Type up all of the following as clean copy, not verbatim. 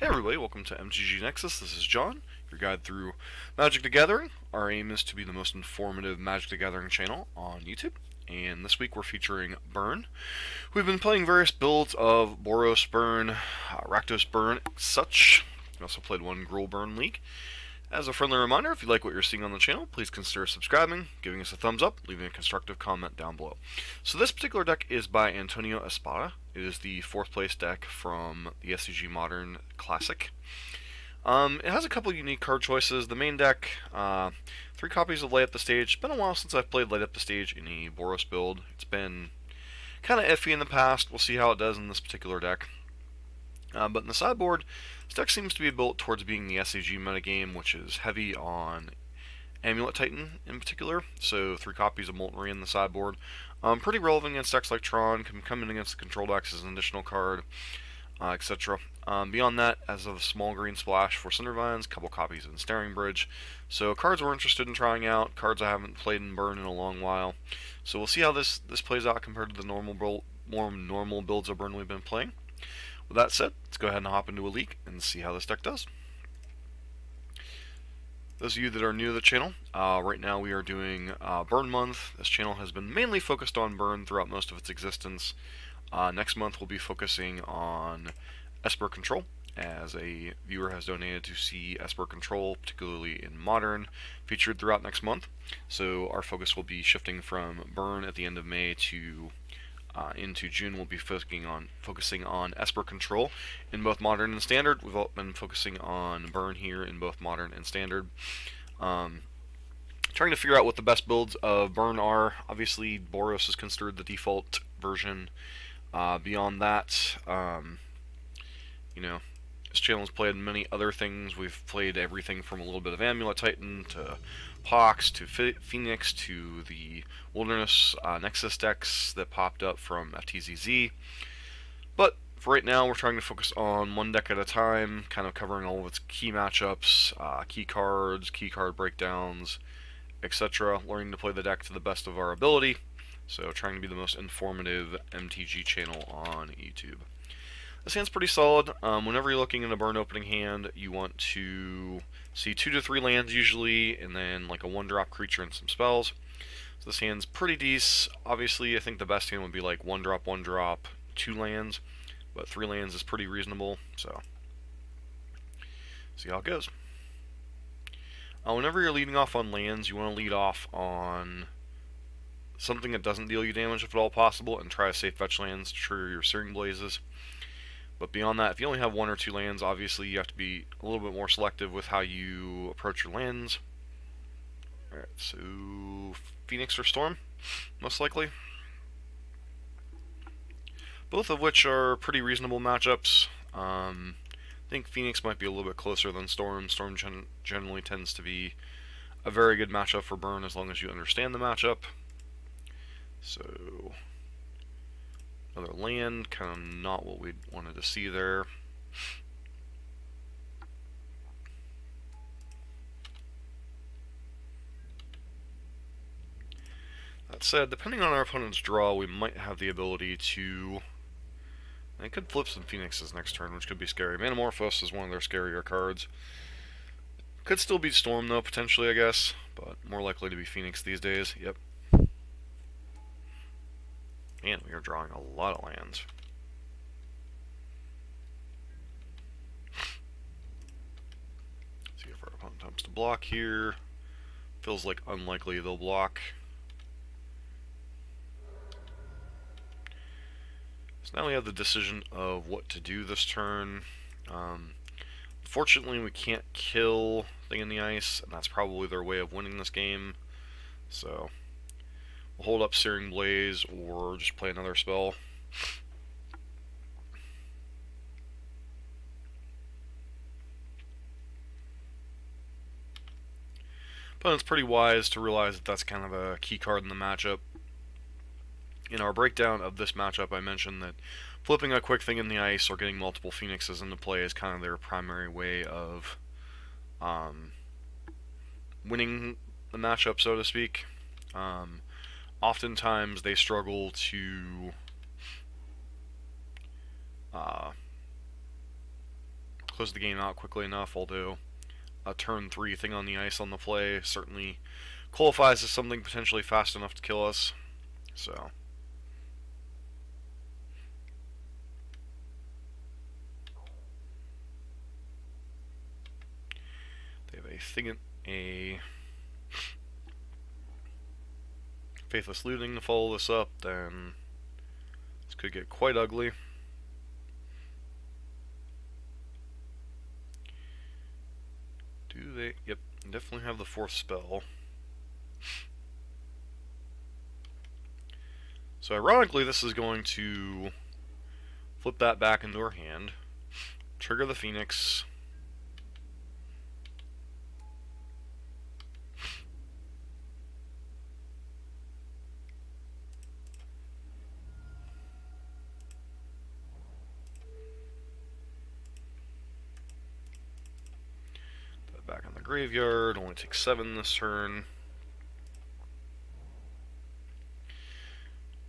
Hey everybody, welcome to MTG Nexus. This is John, your guide through Magic the Gathering. Our aim is to be the most informative Magic the Gathering channel on YouTube, and this week we're featuring Burn. We've been playing various builds of Boros Burn, Rakdos Burn, such. We also played one Gruul Burn League. As a friendly reminder, if you like what you're seeing on the channel, please consider subscribing, giving us a thumbs up, leaving a constructive comment down below. So this particular deck is by Antonio Espada. It is the 4th place deck from the SCG Modern Classic. It has a couple unique card choices. The main deck, 3 copies of Light Up the Stage. It's been a while since I've played Light Up the Stage in a Boros build. It's been kind of iffy in the past. We'll see how it does in this particular deck. But in the sideboard, this deck seems to be built towards being the SCG metagame, which is heavy on Amulet Titan in particular. So 3 copies of Molten Re in the sideboard. Pretty relevant against decks like Tron, can come in against the control decks as an additional card, etc. Beyond that, as a small green splash for Cindervines, a couple copies of Ensnaring Bridge. So cards we're interested in trying out, cards I haven't played in Burn in a long while. So we'll see how this plays out compared to the more normal builds of Burn we've been playing. With that said, let's go ahead and hop into a league and see how this deck does. Those of you that are new to the channel, right now we are doing Burn Month. This channel has been mainly focused on Burn throughout most of its existence. Next month we'll be focusing on Esper Control, as a viewer has donated to see Esper Control, particularly in Modern, featured throughout next month. So our focus will be shifting from Burn at the end of May to into June. We'll be focusing on Esper Control in both Modern and Standard. We've been focusing on Burn here in both Modern and Standard. Trying to figure out what the best builds of Burn are. Obviously, Boros is considered the default version. Beyond that, you know, this channel has played many other things. We've played everything from a little bit of Amulet Titan to Pox to Phoenix to the Wilderness Nexus decks that popped up from FTZZ. But for right now, we're trying to focus on one deck at a time, kind of covering all of its key matchups, key cards, key card breakdowns, etc. Learning to play the deck to the best of our ability. So trying to be the most informative MTG channel on YouTube. This hand's pretty solid. Whenever you're looking at a Burn opening hand, you want to see 2 to 3 lands usually, and then like a 1-drop creature and some spells. So this hand's pretty decent. Obviously, I think the best hand would be like 1-drop, 1-drop, 2 lands, but 3 lands is pretty reasonable. So see how it goes. Whenever you're leading off on lands, you want to lead off on something that doesn't deal you damage if at all possible, and try to safe fetch lands to trigger your Searing Blazes. But beyond that, if you only have 1 or 2 lands, obviously you have to be a little bit more selective with how you approach your lands. Alright, so Phoenix or Storm, most likely. Both of which are pretty reasonable matchups. I think Phoenix might be a little bit closer than Storm. Storm generally tends to be a very good matchup for Burn as long as you understand the matchup. So another land, kind of not what we wanted to see there. That said, depending on our opponent's draw, we might have the ability to... I could flip some Phoenixes next turn, which could be scary. Manamorphose is one of their scarier cards. Could still be Storm, though, potentially, I guess. But more likely to be Phoenix these days. Yep. And we are drawing a lot of lands. See if our opponent attempts to block here. Feels like unlikely they'll block. So now we have the decision of what to do this turn. Fortunately, we can't kill Thing in the Ice, and that's probably their way of winning this game. So we'll hold up Searing Blaze or just play another spell. But it's pretty wise to realize that that's kind of a key card in the matchup. In our breakdown of this matchup, I mentioned that flipping a quick Thing in the Ice or getting multiple Phoenixes into play is kind of their primary way of winning the matchup, so to speak. Oftentimes they struggle to close the game out quickly enough, although a turn 3 thing on the ice on the play certainly qualifies as something potentially fast enough to kill us. So they have a Faithless Looting to follow this up, then this could get quite ugly. Do they? Yep, definitely have the 4th spell. So ironically, this is going to flip that back into our hand, trigger the Phoenix, back on the graveyard. Only takes 7 this turn.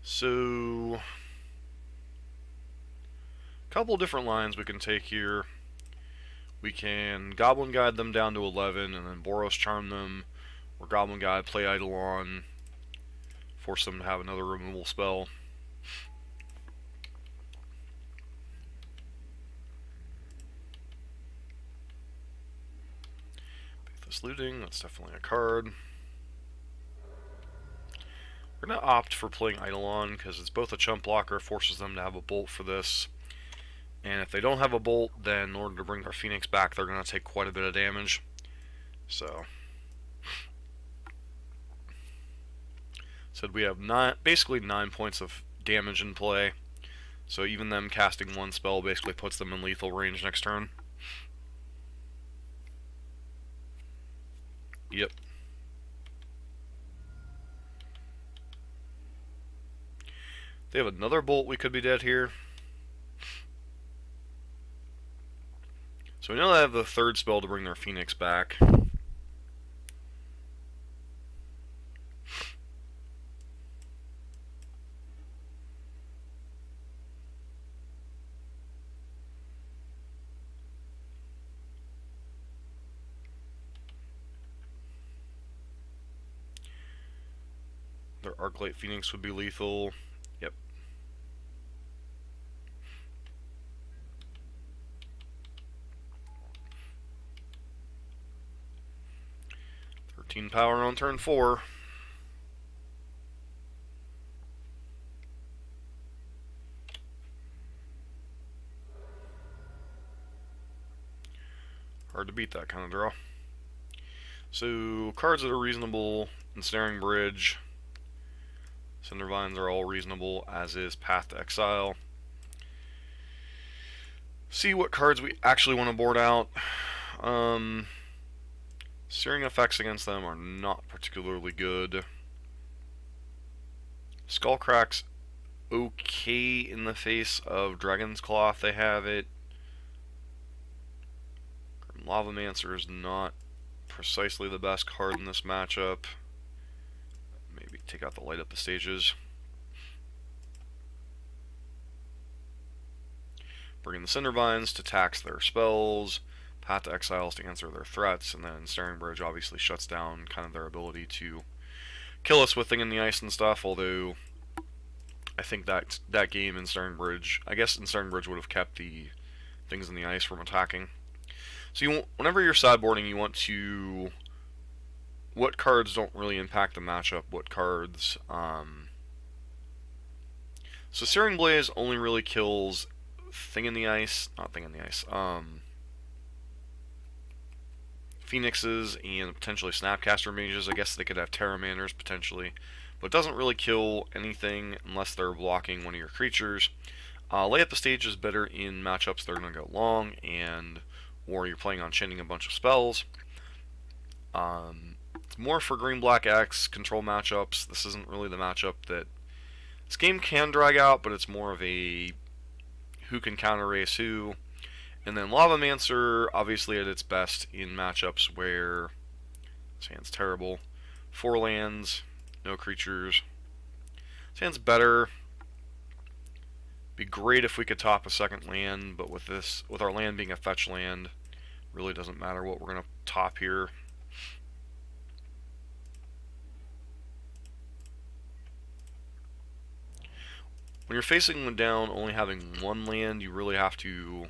So, a couple different lines we can take here. We can Goblin Guide them down to 11, and then Boros Charm them, or Goblin Guide, play Eidolon, force them to have another removal spell. Faithless Looting, that's definitely a card. We're going to opt for playing Eidolon because it's both a chump blocker, forces them to have a bolt for this. And if they don't have a bolt, then in order to bring their Phoenix back, they're going to take quite a bit of damage. So, we have basically 9 points of damage in play. So even them casting one spell basically puts them in lethal range next turn. Yep. They have another bolt, we could be dead here. So we know they have the 3rd spell to bring their Phoenix back. Their Arclight Phoenix would be lethal. Yep. Power on turn 4. Hard to beat that kind of draw. So cards that are reasonable: Ensnaring Bridge, Cindervines are all reasonable, as is Path to Exile. See what cards we actually want to board out. Searing effects against them are not particularly good. Skullcrack's okay in the face of Dragon's Claw if they have it. Lavamancer is not precisely the best card in this matchup. Maybe take out the Light Up the Stages. Bring in the Cindervines to tax their spells. Path to Exiles to answer their threats, and then Ensnaring Bridge obviously shuts down kind of their ability to kill us with Thing in the Ice and stuff, although I think that game, Ensnaring Bridge, I guess Ensnaring Bridge would have kept the Things in the Ice from attacking. So whenever you're sideboarding, you want to... what cards don't really impact the matchup, what cards... So Searing Blaze only really kills Thing in the Ice, not Thing in the Ice, Phoenixes and potentially Snapcaster Mages. I guess they could have Terramanders potentially, but it doesn't really kill anything unless they're blocking one of your creatures. Lay Up the Stage is better in matchups that are going to go long, or you're playing on chaining a bunch of spells. It's more for Green-Black X control matchups. This isn't really the matchup that... This game can drag out, but it's more of a who can counter-race who. And then Lavamancer, obviously at its best in matchups where this hand's terrible. 4 lands, no creatures. This hand's better Be great if we could top a second land, but with our land being a fetch land, really doesn't matter what we're gonna top here. When you're facing them down, only having one land, you really have to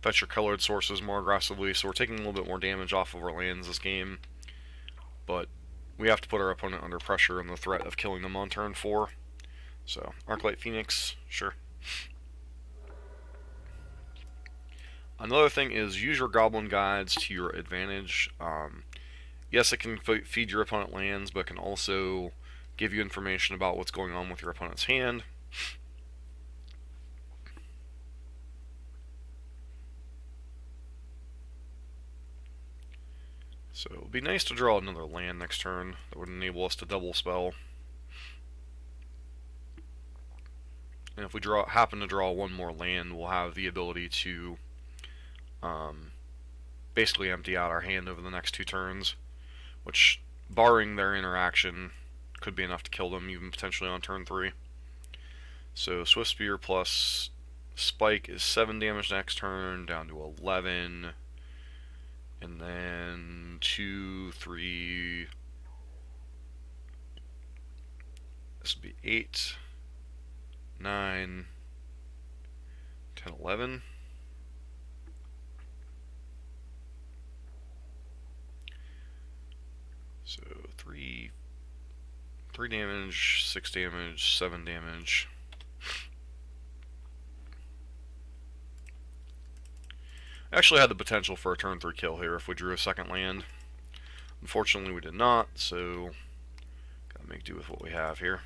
fetch your colored sources more aggressively. So we're taking a little bit more damage off of our lands this game, but we have to put our opponent under pressure and the threat of killing them on turn 4. So Arclight Phoenix, sure. Another thing is use your Goblin Guides to your advantage. Yes, it can feed your opponent lands, but it can also give you information about what's going on with your opponent's hand. So it would be nice to draw another land next turn that would enable us to double spell. And if we happen to draw one more land, we'll have the ability to basically empty out our hand over the next 2 turns, which, barring their interaction, could be enough to kill them, even potentially on turn 3. So Swift Spear plus Spike is 7 damage next turn, down to 11, and then 2, 3, this would be 8, 9, 10, 11. So 3 damage, 6 damage, 7 damage. Actually had the potential for a turn 3 kill here if we drew a second land. Unfortunately we did not, so gotta make do with what we have here.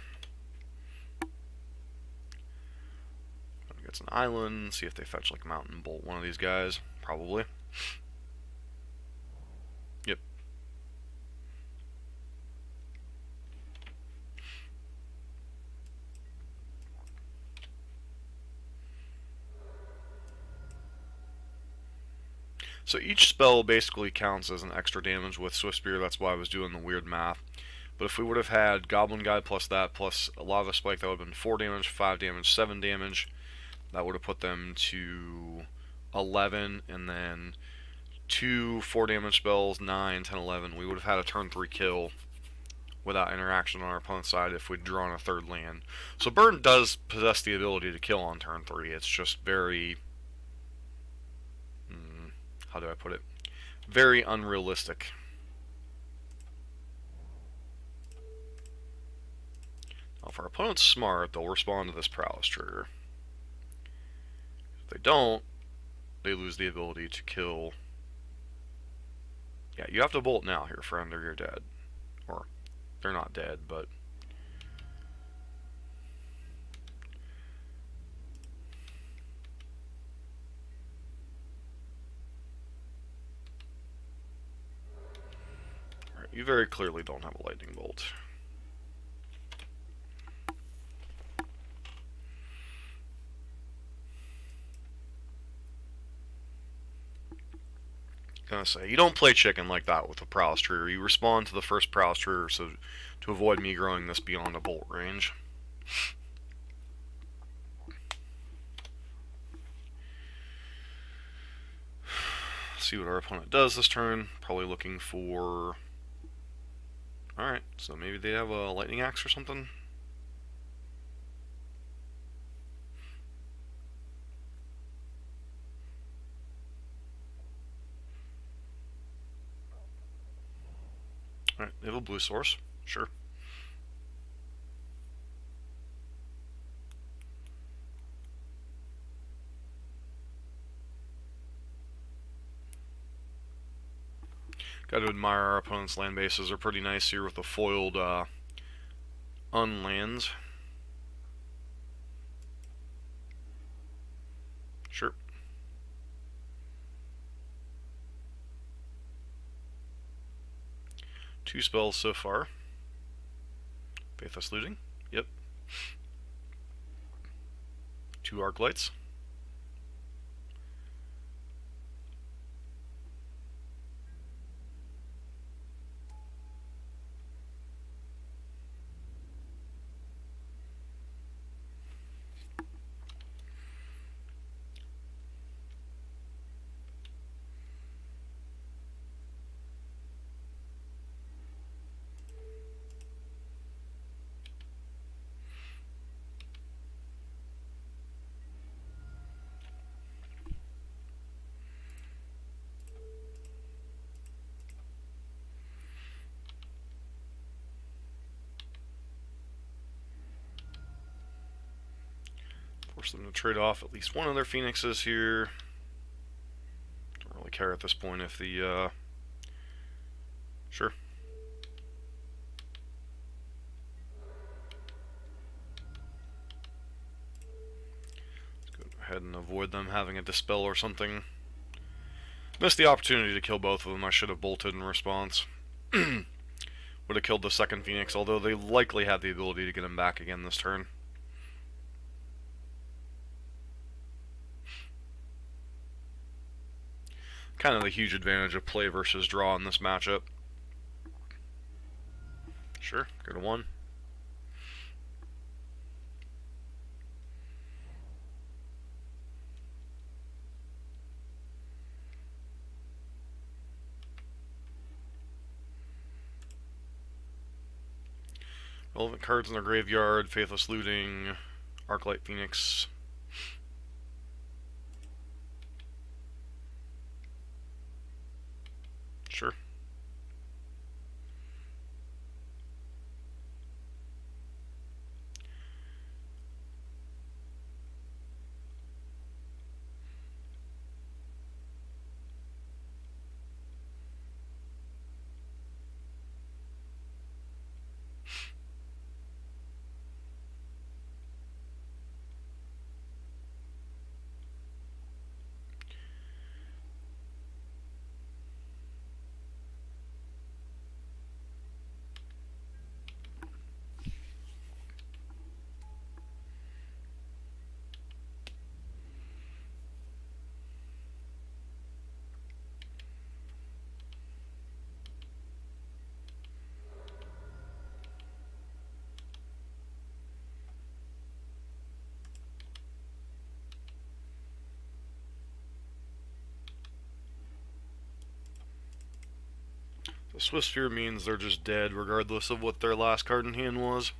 Get an island, see if they fetch like Mountain Bolt one of these guys. Probably. Yep. So each spell basically counts as an extra damage with Swift Spear. That's why I was doing the weird math. But if we would have had Goblin Guide plus that, plus a Lava Spike, that would have been 4 damage, 5 damage, 7 damage. That would have put them to 11, and then 2 4 damage spells, 9, 10, 11. We would have had a turn 3 kill without interaction on our opponent's side if we'd drawn a third land. So Burn does possess the ability to kill on turn 3. It's just very... how do I put it? Very unrealistic. Now, if our opponent's smart, they'll respond to this Prowess trigger. If they don't, they lose the ability to kill. Yeah, you have to bolt now here, friend, or you're dead. Or, they're not dead, but... Alright, you very clearly don't have a lightning bolt. Gonna say, you don't play chicken like that with a Prowess trigger. You respond to the first Prowess trigger so to avoid me growing this beyond a bolt range. See what our opponent does this turn. Probably looking for... Alright, so maybe they have a lightning axe or something. Alright, they have a blue source. Sure. Got to admire our opponent's land bases. Are pretty nice here with the foiled unlands. Sure. Two spells so far. Pathos Looting. Yep. 2 Arc Lights. Force them to trade off at least one of their Phoenixes here. Don't really care at this point if the, sure. Let's go ahead and avoid them having a Dispel or something. Missed the opportunity to kill both of them. I should have bolted in response. Would have killed the second Phoenix, although they likely had the ability to get him back again this turn. Kind of the huge advantage of play versus draw in this matchup. Sure, go to 1. Relevant cards in their graveyard, Faithless Looting, Arclight Phoenix. Sure. The Swift Sphere means they're just dead regardless of what their last card in hand was.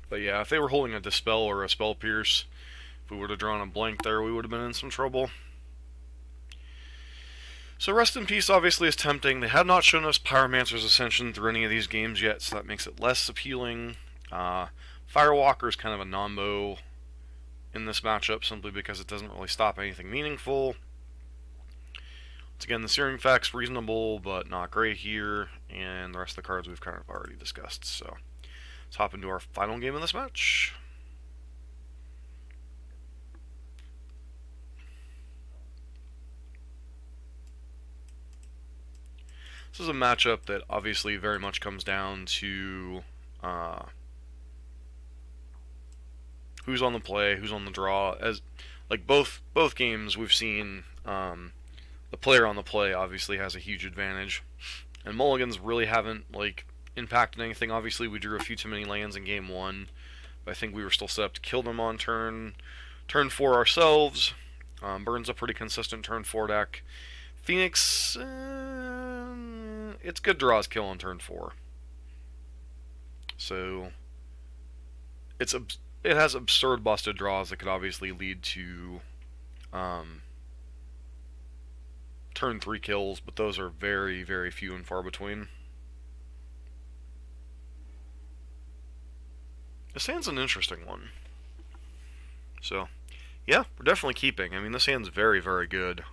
But yeah, if they were holding a Dispel or a Spell Pierce, if we would have drawn a blank there, we would have been in some trouble. So Rest in Peace obviously is tempting. They have not shown us Pyromancer's Ascension through any of these games yet, so that makes it less appealing. Firewalker is kind of a non-bo in this matchup, simply because it doesn't really stop anything meaningful. Once again, the Searing Effect's reasonable, but not great here, and the rest of the cards we've kind of already discussed. So let's hop into our final game of this match. This is a matchup that obviously very much comes down to who's on the play, who's on the draw. As like both games, we've seen the player on the play obviously has a huge advantage, and mulligans really haven't like impacted anything. Obviously, we drew a few too many lands in game 1, but I think we were still set up to kill them on turn 4 ourselves. Burn's a pretty consistent turn 4 deck. Phoenix, it's good draws kill on turn 4. So it has absurd busted draws that could obviously lead to turn 3 kills, but those are very, very few and far between. This hand's an interesting one. So, yeah, we're definitely keeping. I mean, this hand's very, very good.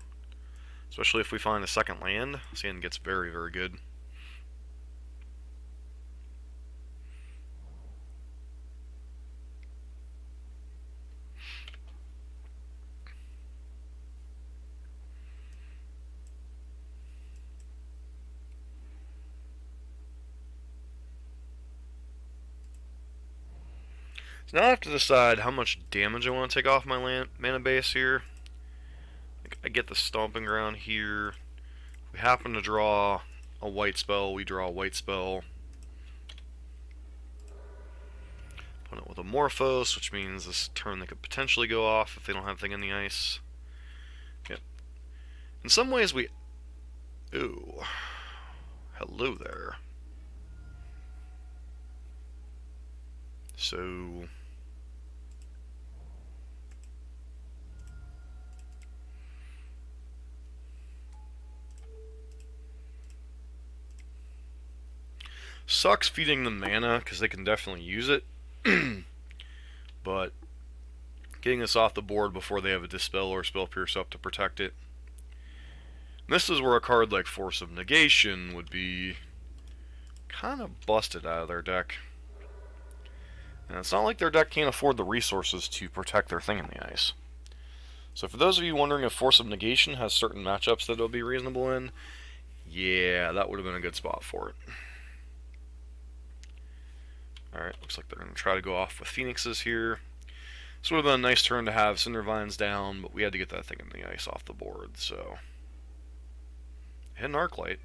Especially if we find a second land, this hand gets very, very good. So now I have to decide how much damage I want to take off my mana base here. I get the Stomping Ground here. If we happen to draw a white spell, we draw a white spell. Put it with a Morphos, which means this turn they could potentially go off if they don't have anything in the ice. Yep. In some ways we... Ooh. Hello there. So... Sucks feeding them mana, because they can definitely use it. But getting this off the board before they have a Dispel or Spell Pierce up to protect it. And this is where a card like Force of Negation would be kind of busted out of their deck. And it's not like their deck can't afford the resources to protect their thing in the ice. So for those of you wondering if Force of Negation has certain matchups that it'll be reasonable in, yeah, that would have been a good spot for it. Alright, looks like they're going to try to go off with Phoenixes here. This would have been a nice turn to have Cindervines down, but we had to get that thing in the ice off the board, so... Hit an Arclight.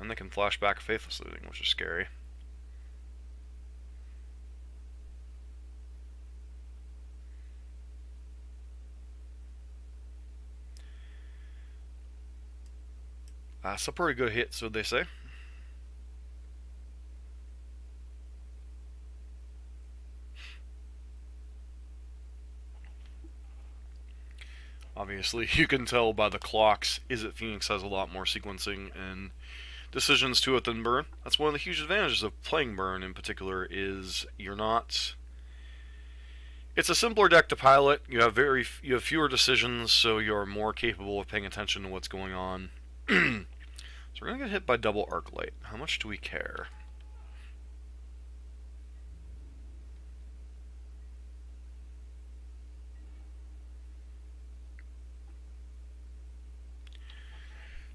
And they can flash back Faithless Looting, which is scary. That's a pretty good hit, so they say. Obviously, you can tell by the clocks, Izzet Phoenix has a lot more sequencing and decisions to it than Burn. That's one of the huge advantages of playing Burn in particular, is you're not... It's a simpler deck to pilot, you have fewer decisions, so you're more capable of paying attention to what's going on. So we're going to get hit by double Arclight. How much do we care?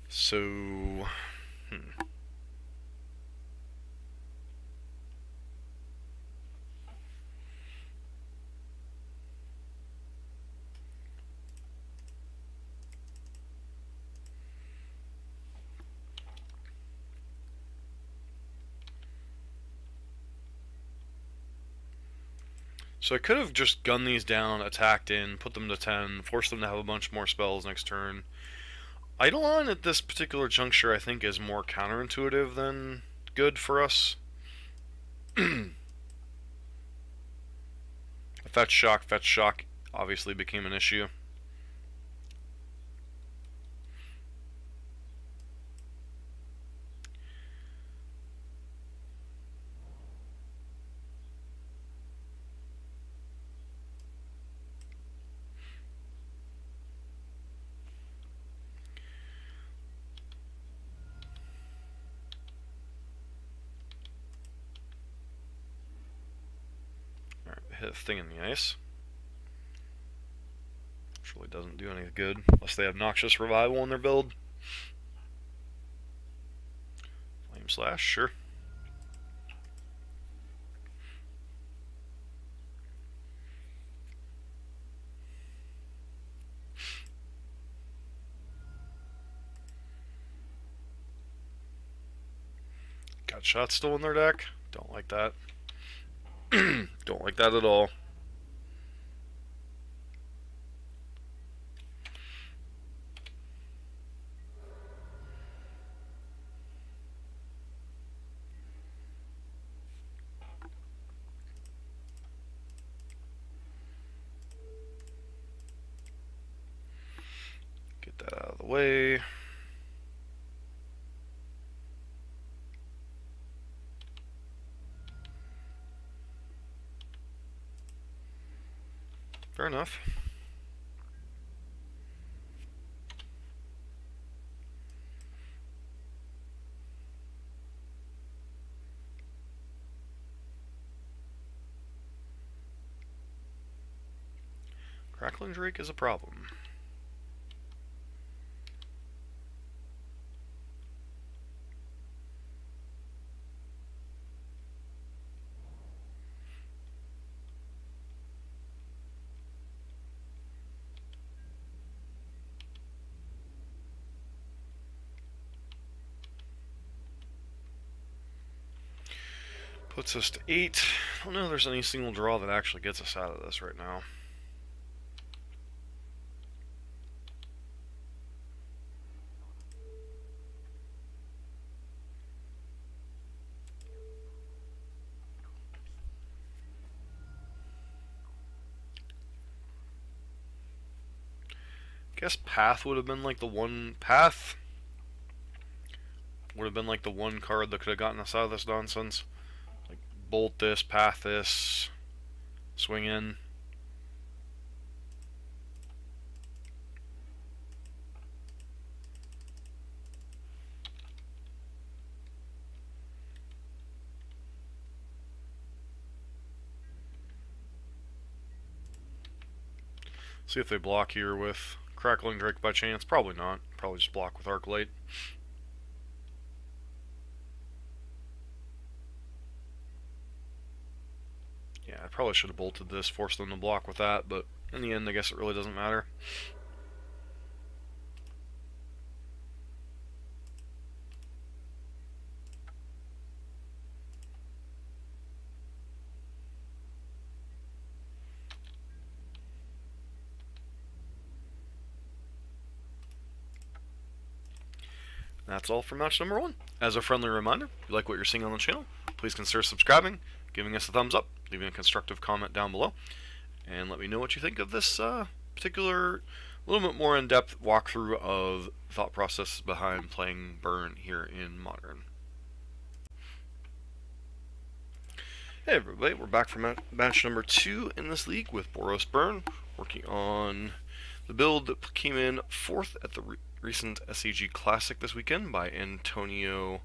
So... So I could have just gunned these down, attacked in, put them to 10, forced them to have a bunch more spells next turn. Eidolon at this particular juncture I think is more counterintuitive than good for us. Fetch Shock obviously became an issue. Alright, hit a thing in the ice. Which really doesn't do any good unless they have Noxious Revival in their build. Flame Slash, sure. Got Shot still in their deck. Don't like that. Don't like that at all. Get that out of the way. Fair enough. Crackling Drake is a problem. Puts us to 8. I don't know if there's any single draw that actually gets us out of this right now. Guess Path would have been like the one. Path would have been like the one card that could have gotten us out of this nonsense. Like bolt this, path this, swing in. See if they block here with Crackling Drake by chance. Probably not. Probably just block with Arc Light. Yeah, I probably should have bolted this, forced them to block with that, but in the end, I guess it really doesn't matter. That's all for match number 1. As a friendly reminder, if you like what you're seeing on the channel, please consider subscribing, giving us a thumbs up, leaving a constructive comment down below, and let me know what you think of this particular, little bit more in-depth walkthrough of thought process behind playing Burn here in Modern. Hey everybody, we're back for match number 2 in this league with Boros Burn, working on the build that came in 4th at the recent SCG Classic this weekend by Antonio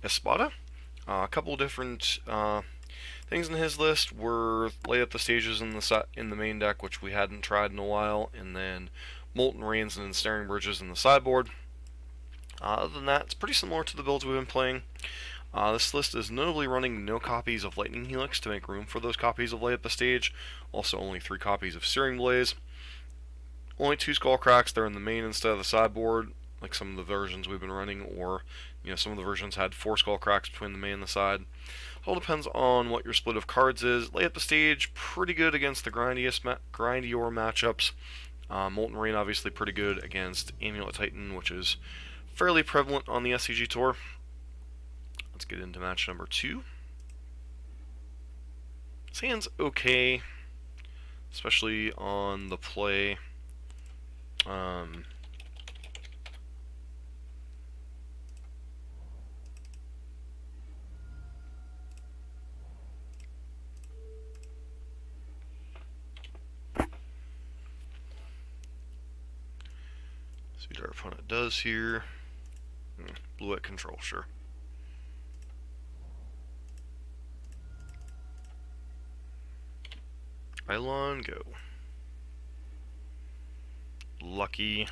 Espada. A couple different things in his list were lay up the stages in the main deck, which we hadn't tried in a while, and then Molten Rains and Ensnaring Bridges in the sideboard. Other than that, it's pretty similar to the builds we've been playing. This list is notably running no copies of Lightning Helix to make room for those copies of Lay Up the Stage. Also only 3 copies of Searing Blaze. Only 2 Skull Cracks, they're in the main instead of the sideboard, like some of the versions we've been running, or some of the versions had 4 Skull Cracks between the main and the side. It all depends on what your split of cards is. Lay Up the Stage, pretty good against the grindier matchups. Molten Rain obviously pretty good against Amulet Titan, which is fairly prevalent on the SCG Tour. Let's get into match number 2. This hand's okay, especially on the play. See what our opponent does here. Blue at control, sure. Pylon, go. Lucky.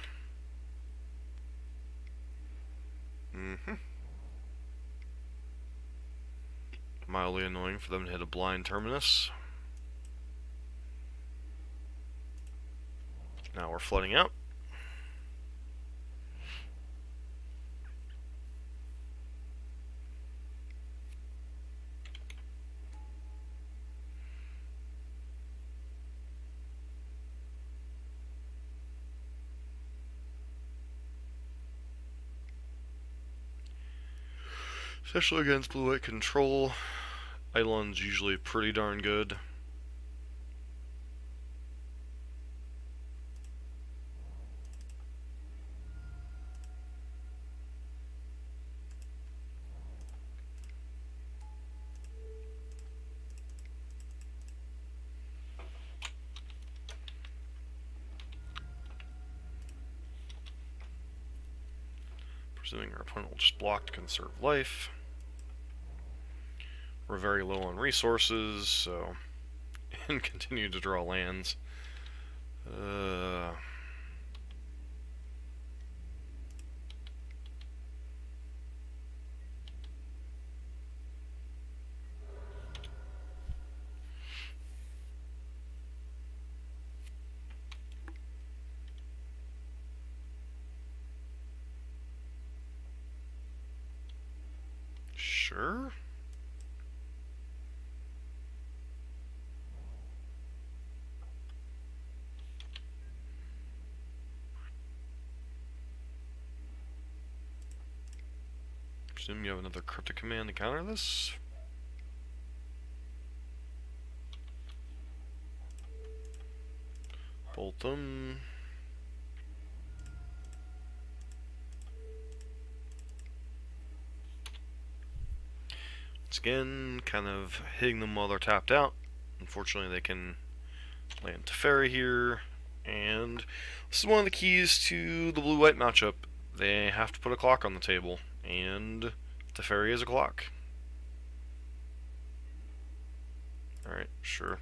Mildly annoying for them to hit a blind Terminus. Now we're flooding out. Especially against blue-white control, Eidolon's usually pretty darn good. Presuming our opponent will just block to conserve life. We're very low on resources, so and continue to draw lands. Sure. Presume you have another cryptic command to counter this. Bolt them. Once again, kind of hitting them while they're tapped out. Unfortunately, they can land Teferi here, and this is one of the keys to the blue-white matchup. They have to put a clock on the table, and Teferi is a clock. Alright, sure.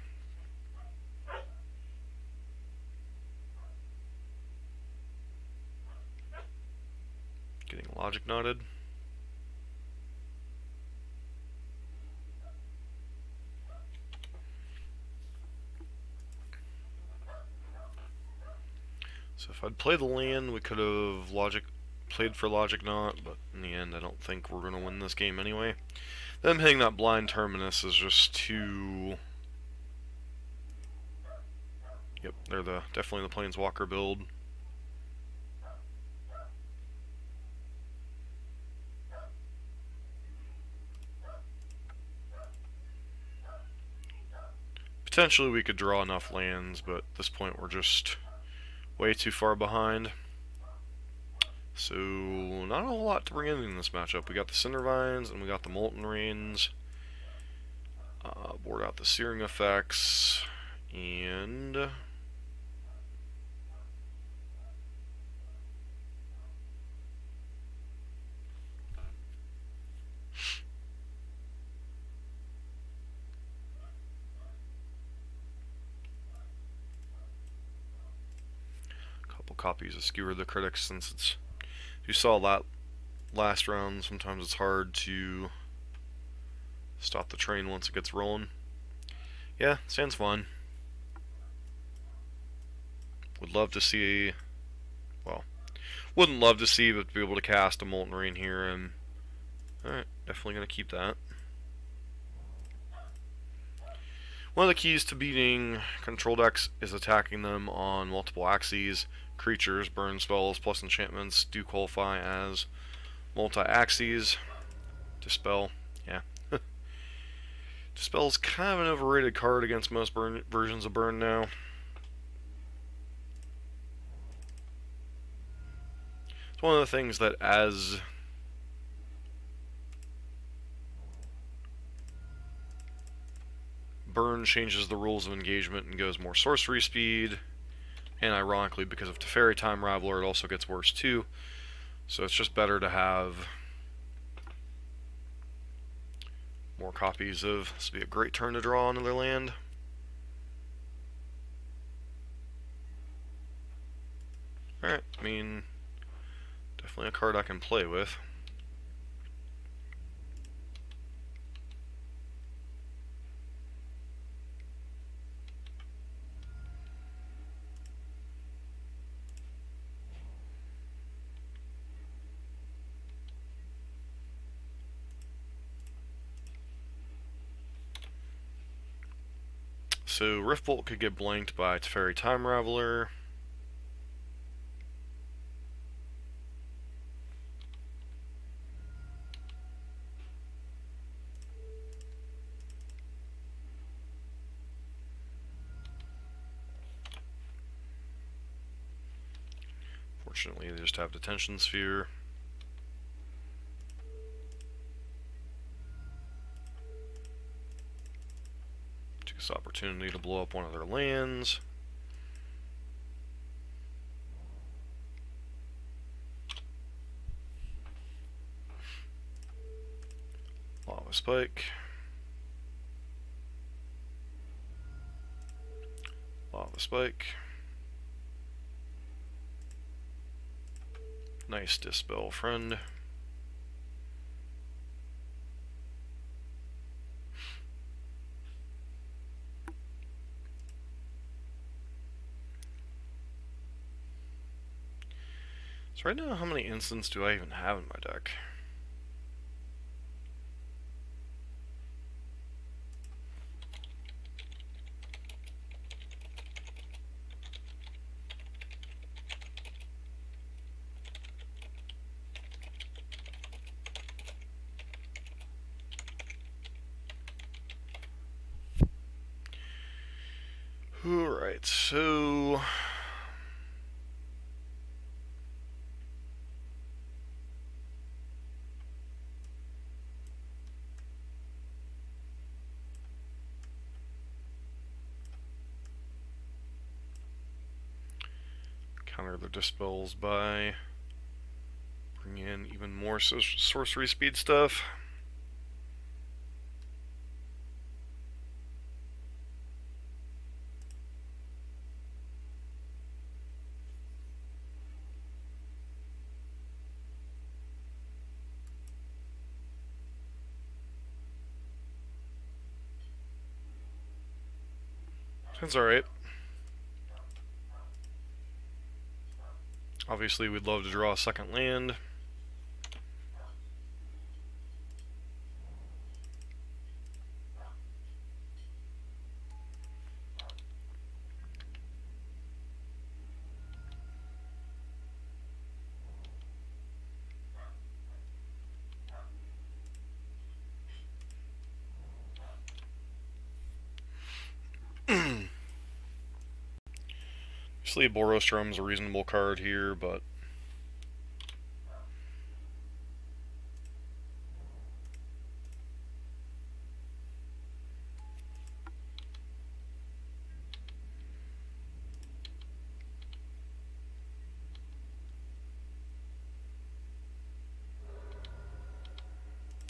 Getting logic knotted. So if I'd play the land, we could have played for logic knot, but in the end I don't think we're going to win this game anyway. Them hitting that blind terminus is just too... Yep, they're definitely the Planeswalker build. Potentially we could draw enough lands, but at this point we're just way too far behind. So, not a whole lot to bring in this matchup. We got the Cindervines and we got the Molten Rains. Board out the Searing effects, and... copies of Skewer the Critics, since it's, if you saw that last round, sometimes it's hard to stop the train once it gets rolling. Yeah, sounds fun. Would love to see, well, wouldn't love to see, but to be able to cast a Molten Rain here, and alright, definitely going to keep that. One of the keys to beating control decks is attacking them on multiple axes. Creatures, burn spells, plus enchantments do qualify as multi-axes. Dispel, yeah. Dispel's kind of an overrated card against most versions of Burn now. It's one of the things that as Burn changes the rules of engagement and goes more sorcery speed, and ironically, because of Teferi Time Raveler, it also gets worse too. So it's just better to have more copies of... This would be a great turn to draw another land. Alright, I mean, definitely a card I can play with. So Riftbolt could get blanked by Teferi Time Raveler. Fortunately, they just have Detention Sphere. This opportunity to blow up one of their lands. Lava Spike. Lava Spike. Nice Dispel, friend. So right now, how many instants do I even have in my deck? Alright, so... counter their dispels by bringing in even more sorcery speed stuff. That's alright. Obviously, we'd love to draw a second land. Obviously, Boros is a reasonable card here, but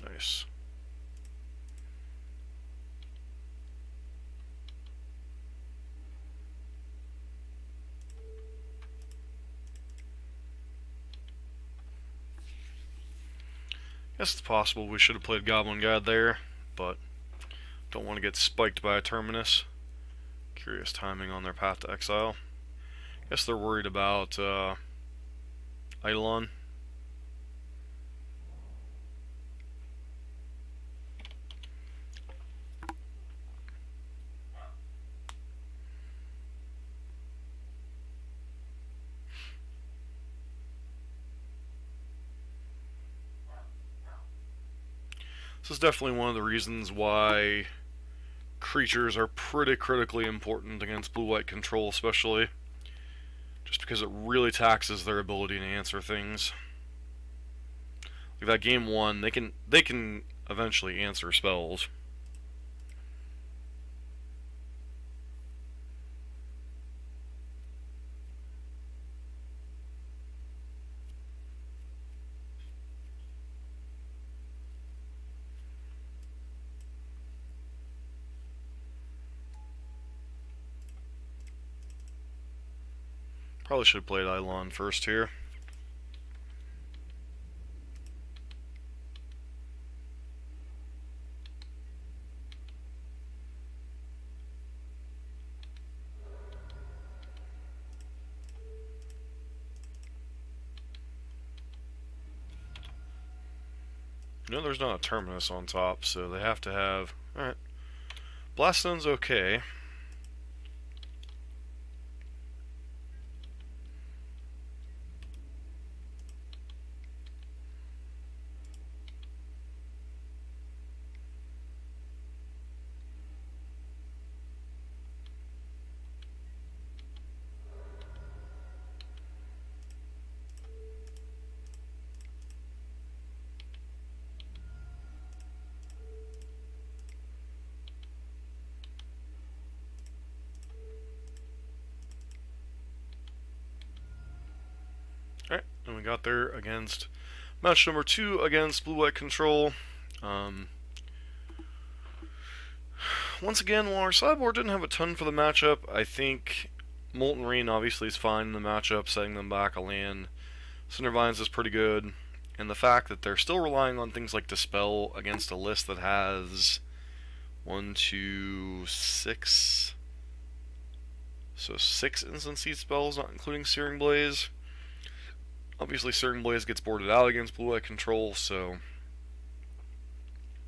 nice. Guess it's possible we should have played Goblin God there, but don't want to get spiked by a Terminus. Curious timing on their path to exile. Guess they're worried about Eidolon. This is definitely one of the reasons why creatures are pretty critically important against blue-white control, especially. Just because it really taxes their ability to answer things. Like that game 1, they can eventually answer spells. Probably should have played Eidolon first here. No, there's not a Terminus on top, so they have to have... Alright. Blaststone's okay. Alright, and we got there against match number 2 against blue-white control. Once again, while our sideboard didn't have a ton for the matchup, I think Molten Rain obviously is fine in the matchup, setting them back a land. Cindervines is pretty good, and the fact that they're still relying on things like Dispel against a list that has 1, 2, 6... So 6 instant seed spells, not including Searing Blaze. Obviously, Searing Blaze gets boarded out against blue-white control, so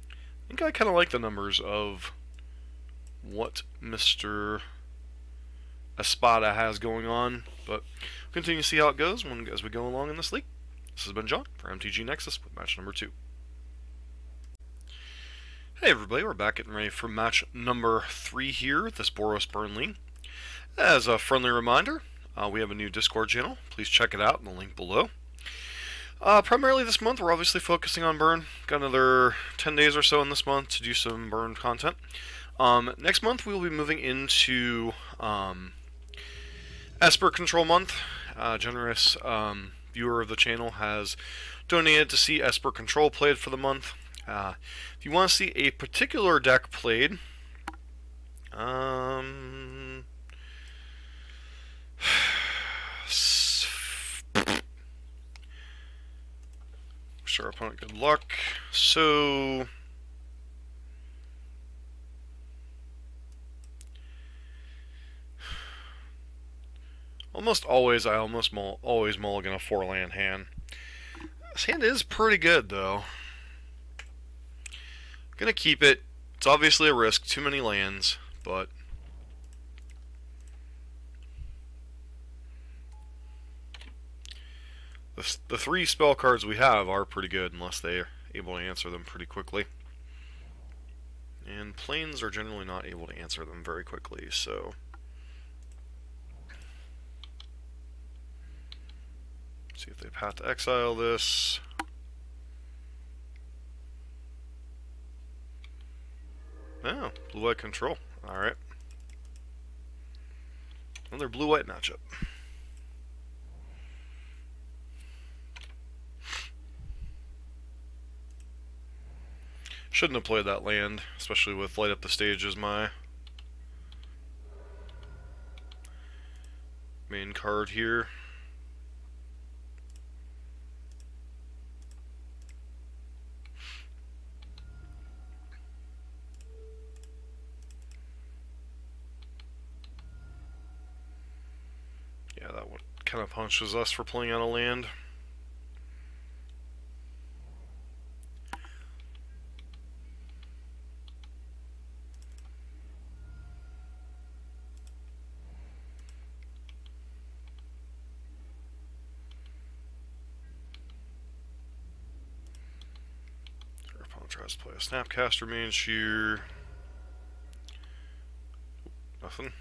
I think I kind of like the numbers of what Mr. Espada has going on, but we'll continue to see how it goes as we go along in this league. This has been John for MTG Nexus with match number 2. Hey everybody, we're back getting ready for match number 3 here, this Boros Burn League. As a friendly reminder, we have a new Discord channel. Please check it out in the link below. Primarily this month, we're obviously focusing on Burn. Got another 10 days or so in this month to do some Burn content. Next month, we will be moving into Esper Control Month. generous viewer of the channel, has donated to see Esper Control played for the month. If you want to see a particular deck played, wish our opponent good luck. So almost always, I always mulligan a 4-land hand. This hand is pretty good, though. Gonna keep it. It's obviously a risk, too many lands, but the 3 spell cards we have are pretty good, unless they're able to answer them pretty quickly. And planes are generally not able to answer them very quickly, so see if they've had to exile this. Oh, blue-white control. Alright. Another blue-white matchup. Shouldn't have played that land, especially with Light Up the Stage as my main card here. Yeah, that one kind of punishes us for playing on a land. Our opponent tries to play a Snapcaster Mage here. Nothing.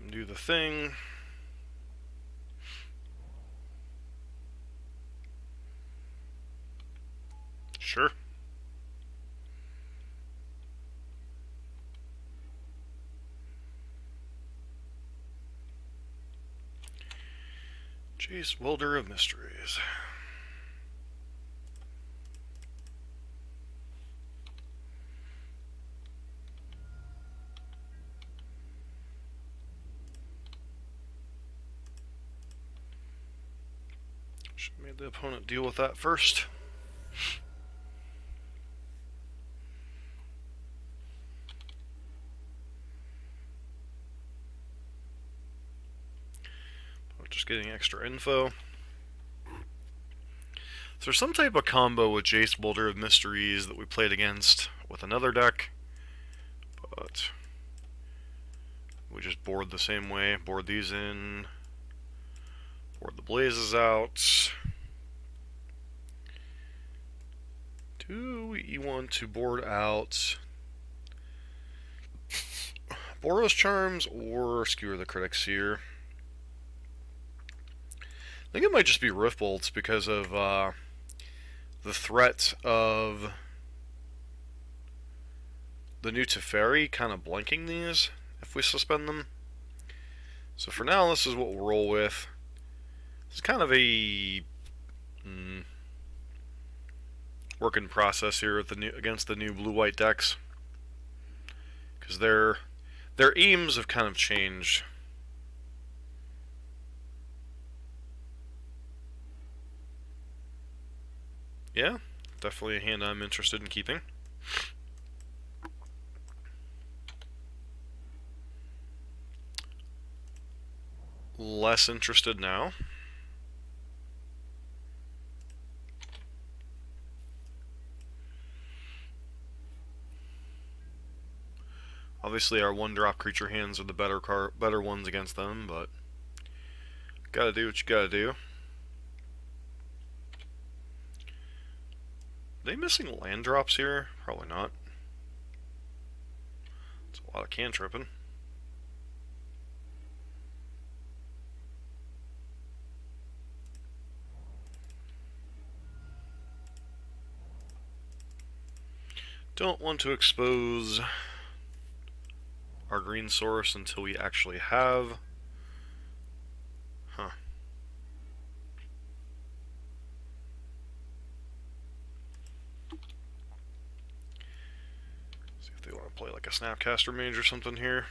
Do the thing. Sure. Jace, Welder of Mysteries. Should have made the opponent deal with that first. Just getting extra info. So there's some type of combo with Jace, Boulder of Mysteries that we played against with another deck, but we just board the same way. Board these in. Board the Blazes out. Do we want to board out Boros Charms or Skewer the Critics here? I think it might just be Rift Bolts because of the threat of the new Teferi kind of blanking these if we suspend them. So for now, this is what we'll roll with. It's kind of a work in process here with against the new blue-white decks, because their aims have kind of changed. Yeah, definitely a hand I'm interested in keeping. Less interested now. Obviously, our one-drop creature hands are the better ones against them, but gotta do what you gotta do. Are they missing land drops here? Probably not. A lot of cantripping. Don't want to expose our green source until we actually have. Huh. See if they want to play like a Snapcaster Mage or something here.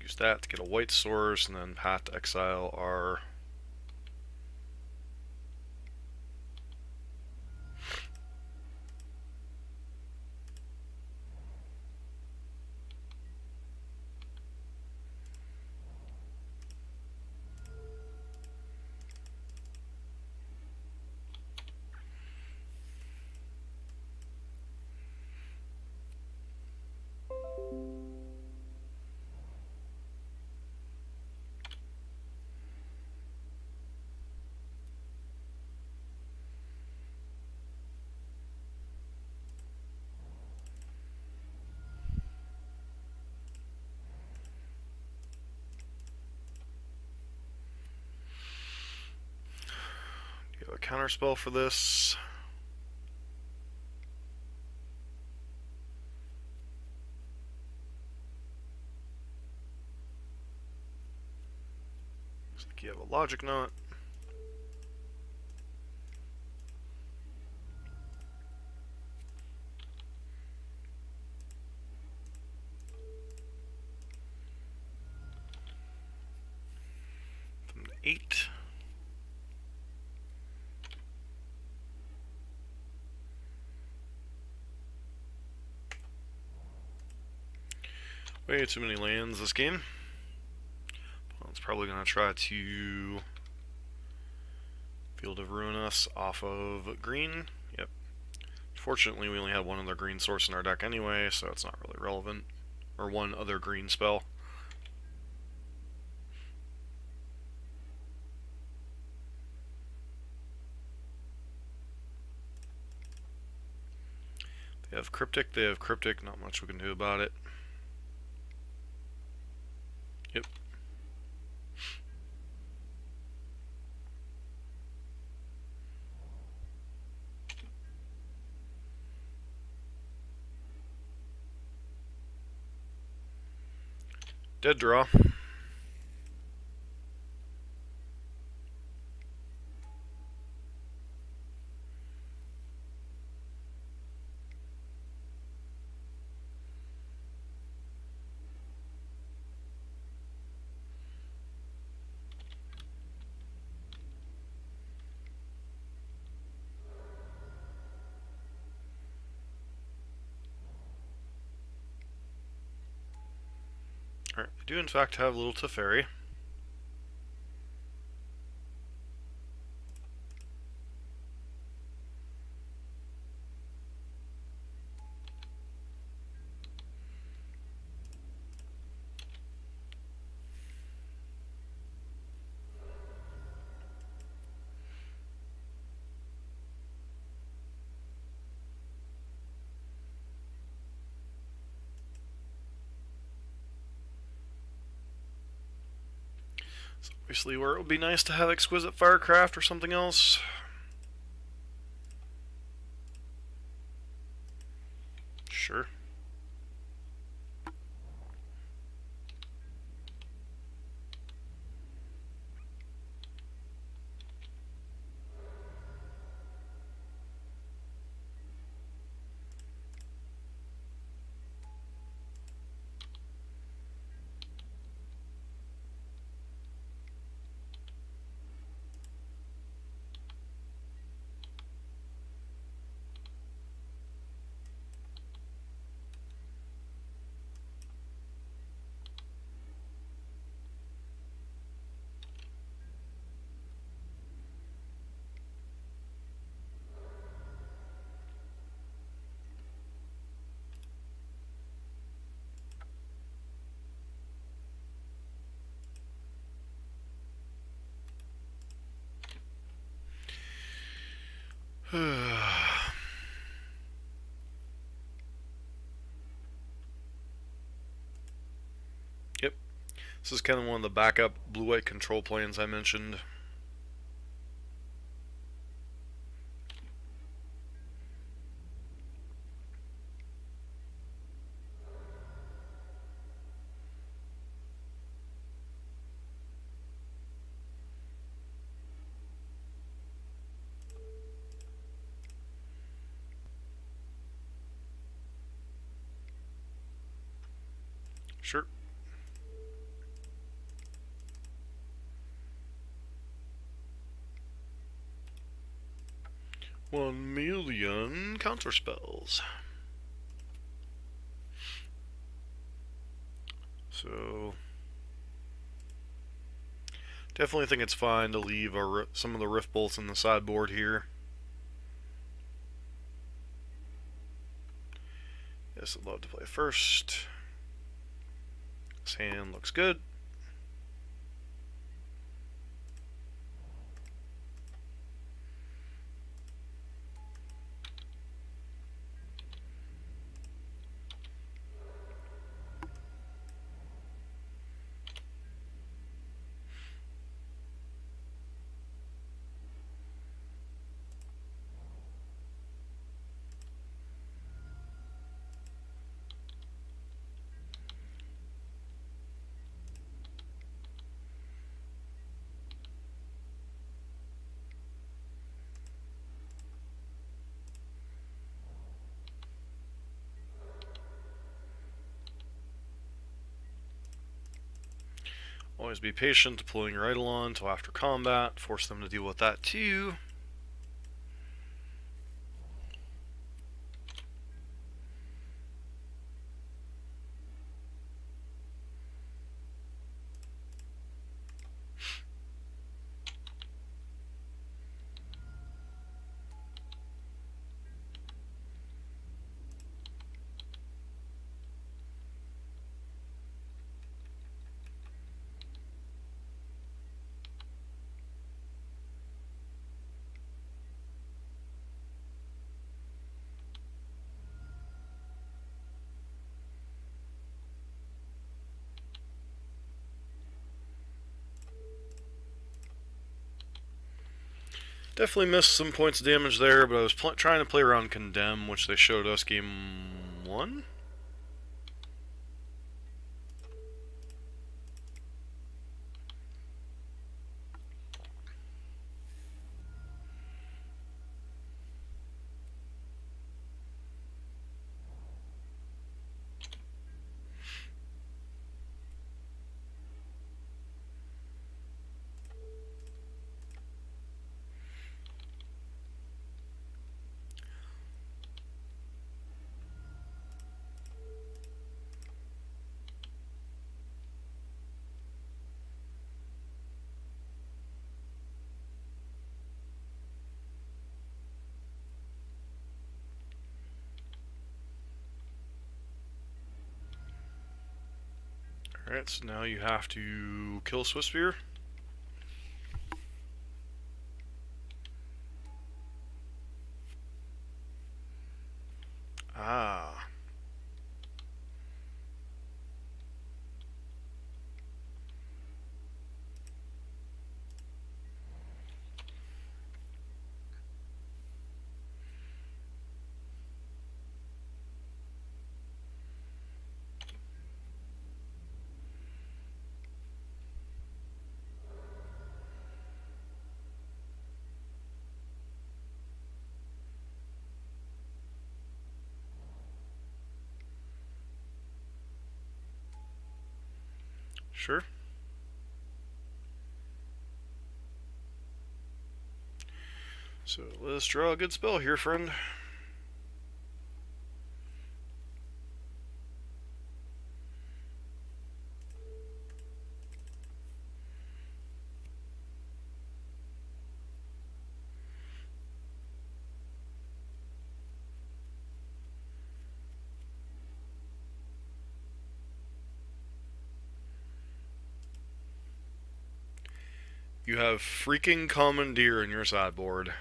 Use that to get a white source, and then path to exile our a counterspell for this. Looks like you have a logic knot. From 8. Way too many lands this game. Opponent's probably going to try to Field of Ruin us off of green. Yep. Fortunately, we only had one other green source in our deck anyway, so it's not really relevant. Or one other green spell. They have Cryptic, not much we can do about it. Yep. Dead draw. Alright, I do in fact have a little Teferi. So obviously where it would be nice to have Exquisite Firecraft or something else. Sure. Yep. This is kind of one of the backup blue-white control planes I mentioned. Sure. 1,000,000 counter spells. So definitely think it's fine to leave some of the rift bolts in the sideboard here. Yes, I'd love to play first. This hand looks good. Always be patient, deploying your Eidolon until after combat. Force them to deal with that too. Definitely missed some points of damage there, but I was trying to play around Condemn, which they showed us game 1. Alright, so now you have to kill Swiftspear. Ah. Sure. So let's draw a good spell here, friend. You have freaking Commandeer in your sideboard.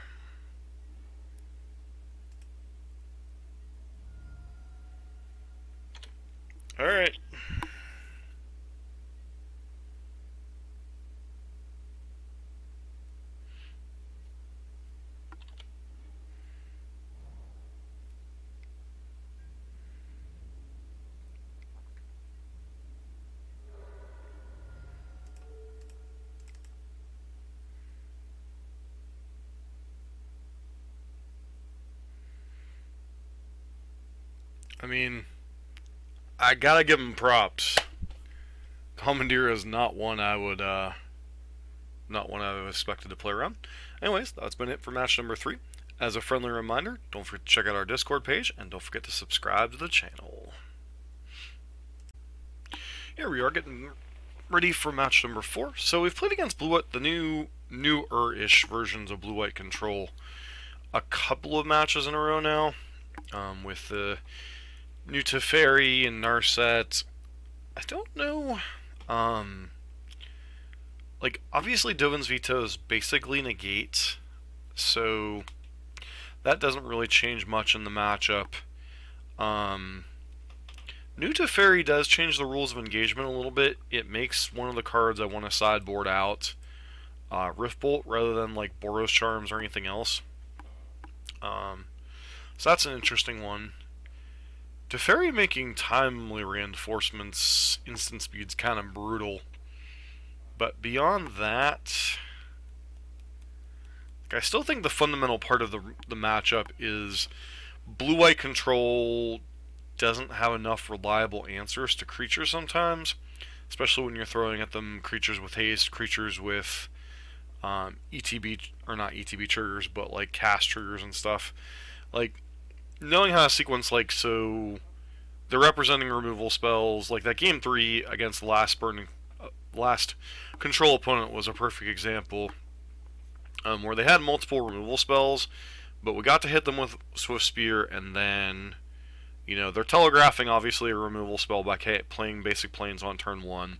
I mean, I gotta give him props. Commandeer is not one I would expected to play around. Anyways, that's been it for match number 3. As a friendly reminder, don't forget to check out our Discord page and don't forget to subscribe to the channel. Here we are getting ready for match number 4. So we've played against Blue-White, the newer-ish versions of Blue-White Control, a couple of matches in a row now, with the new Teferi and Narset. I don't know, like, obviously Dovin's Veto is basically negate, so that doesn't really change much in the matchup. New Teferi does change the rules of engagement a little bit. It makes one of the cards I want to sideboard out Rift Bolt rather than like Boros Charms or anything else. So that's an interesting one. Teferi making timely reinforcements instant speed's kind of brutal. But beyond that, I still think the fundamental part of the matchup is Blue-White Control doesn't have enough reliable answers to creatures sometimes, especially when you're throwing at them creatures with haste, creatures with ETB, or not ETB triggers, but like cast triggers and stuff. Like, knowing how to sequence, like, so they're representing removal spells, like that game 3 against the last control opponent was a perfect example, where they had multiple removal spells, but we got to hit them with Swift Spear, and then, you know, they're telegraphing obviously a removal spell by playing basic planes on turn 1.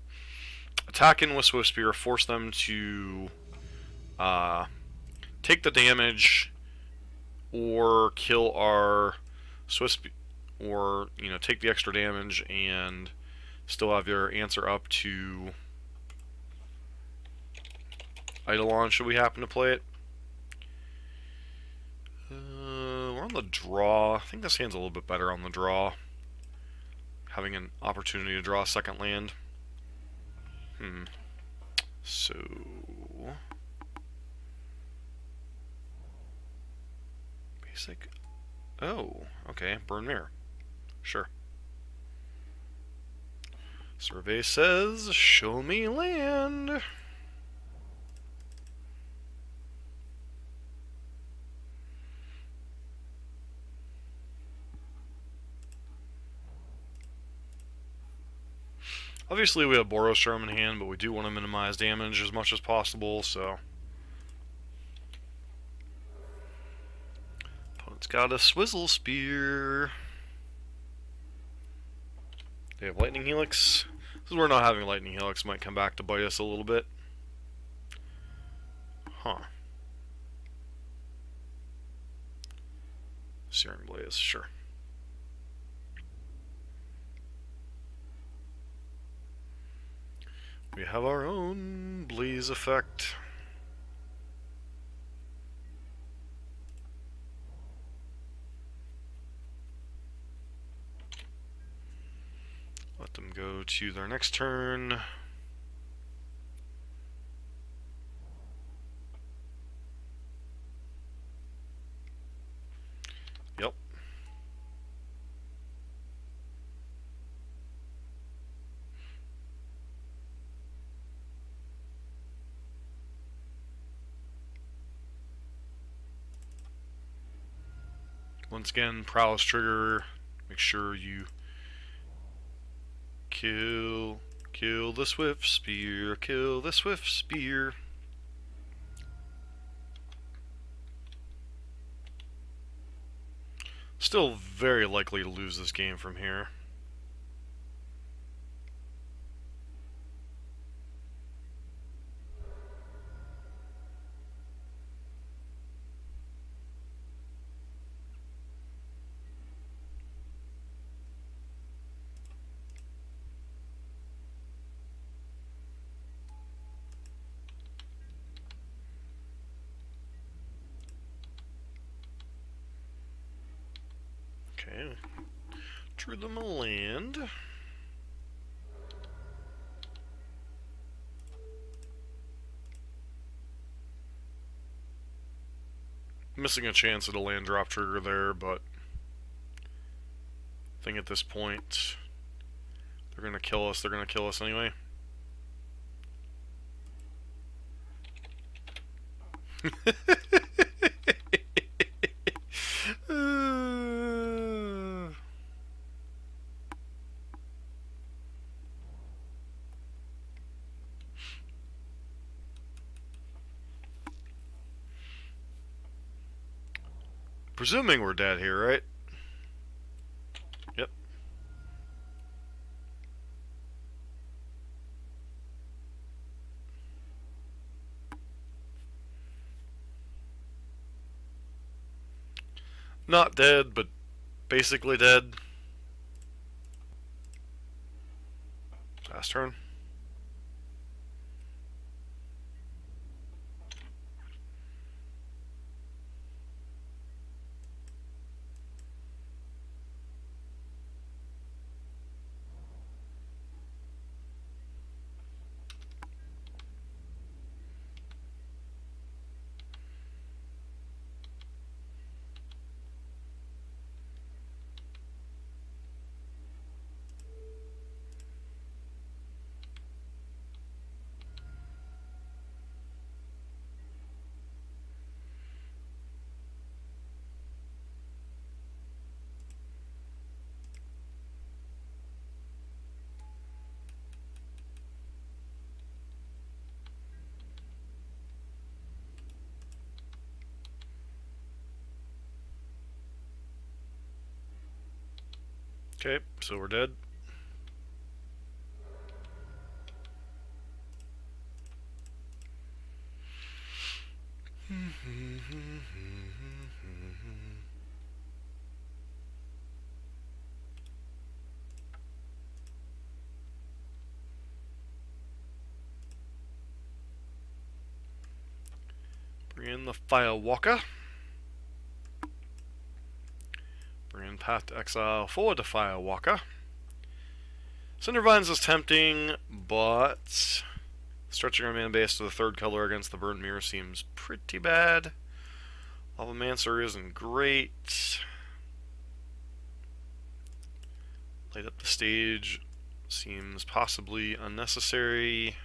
Attacking with Swift Spear, force them to take the damage or kill our Swift Spear, or, you know, take the extra damage and still have your answer up to Eidolon should we happen to play it. We're on the draw. I think this hand's a little bit better on the draw. Having an opportunity to draw a second land. So... basic... oh, okay. Burn Mirror. Sure. Survey says, show me land. Obviously we have Boros Charm in hand, but we do want to minimize damage as much as possible, so... opponent's got a Swizzle Spear. They have Lightning Helix. This is where not having Lightning Helix might come back to bite us a little bit. Huh. Searing Blaze, sure. We have our own Blaze effect. Let them go to their next turn. Yep. Once again, Prowess trigger. Make sure you kill the Swift Spear, kill the Swift Spear. Still very likely to lose this game from here. Okay, drew them a land. Missing a chance at a land drop trigger there, but I think at this point, they're gonna kill us. They're gonna kill us anyway. Presuming we're dead here, right? Yep. Not dead, but basically dead. Last turn. Okay, so we're dead. Bring in the Firewalker. Bring in Path to Exile for the Firewalker. Cindervines is tempting, but stretching our mana base to the third color against the Burnt Mirror seems pretty bad. Lavamancer isn't great. Light up the stage seems possibly unnecessary.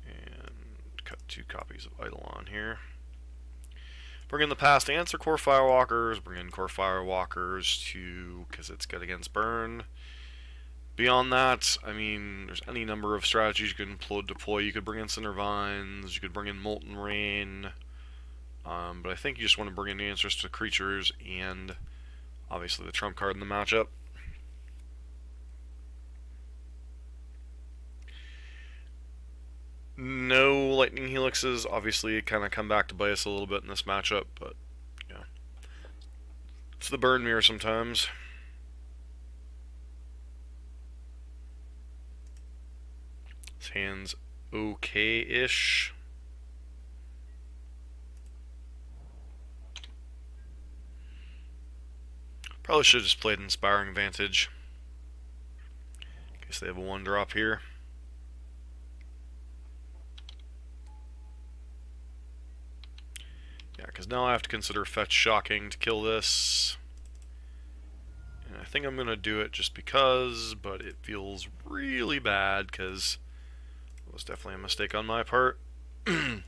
And cut 2 copies of Eidolon here. Bring in the Past Answer Core Firewalkers. Bring in Core Firewalkers to, because it's good against Burn. Beyond that, I mean, there's any number of strategies you can deploy. You could bring in Cindervines, you could bring in Molten Rain, but I think you just want to bring in answers to creatures and obviously the trump card in the matchup. No Lightning Helixes, obviously kind of come back to bite us a little bit in this matchup, but yeah. It's the Burn Mirror sometimes. His hand's okay-ish. Probably should have just played Inspiring Vantage. Guess they have a 1-drop here. Yeah, because now I have to consider Fetch Shocking to kill this. And I think I'm going to do it just because, but it feels really bad because it was definitely a mistake on my part. And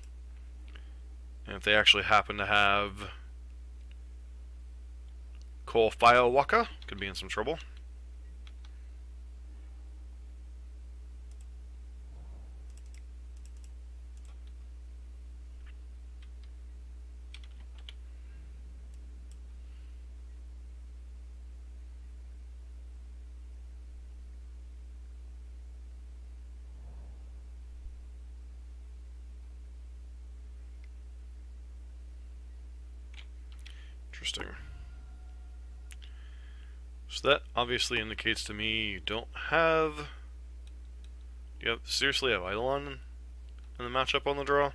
if they actually happen to have Cole Firewalker, could be in some trouble. Interesting. So that obviously indicates to me you don't have... Do you seriously have Eidolon in the matchup on the draw?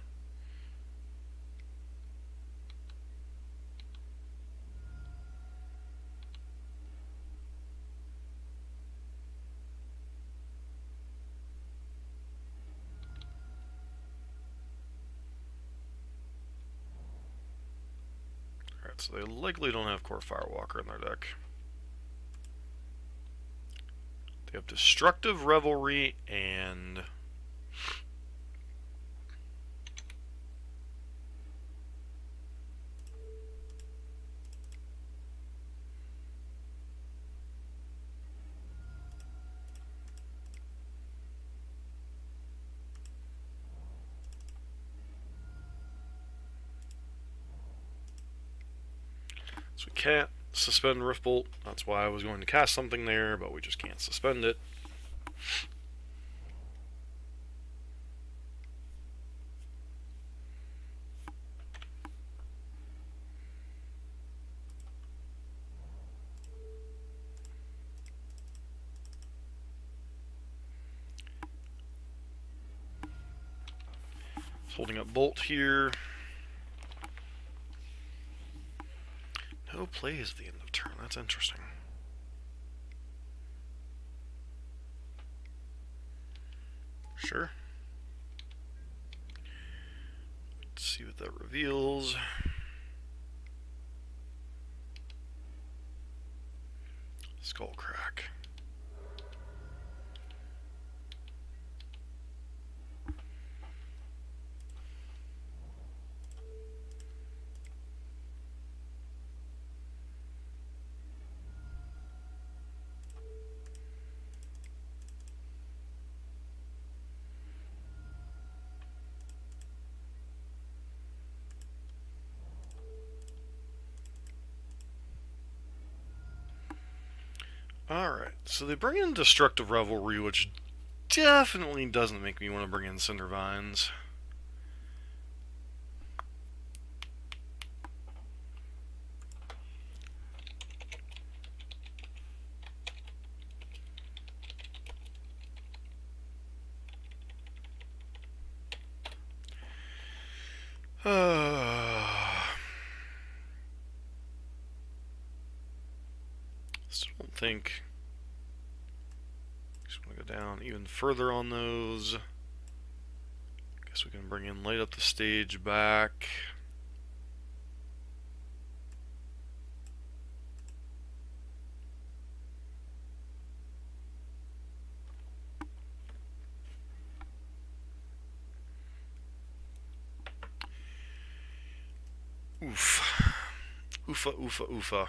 Alright, so they likely don't have Core Firewalker in their deck. They have Destructive Revelry and so we can't suspend Riftbolt. That's why I was going to cast something there, but we just can't suspend it. Holding up Bolt here. No plays at the end of turn. That's interesting. Sure. Let's see what that reveals. Skull Crack. Alright, so they bring in Destructive Revelry, which definitely doesn't make me want to bring in Cindervines. Still don't think. Just want to go down even further on those. Guess we can bring in Light Up the Stage back. Oof. Oofa, oofa, oofa.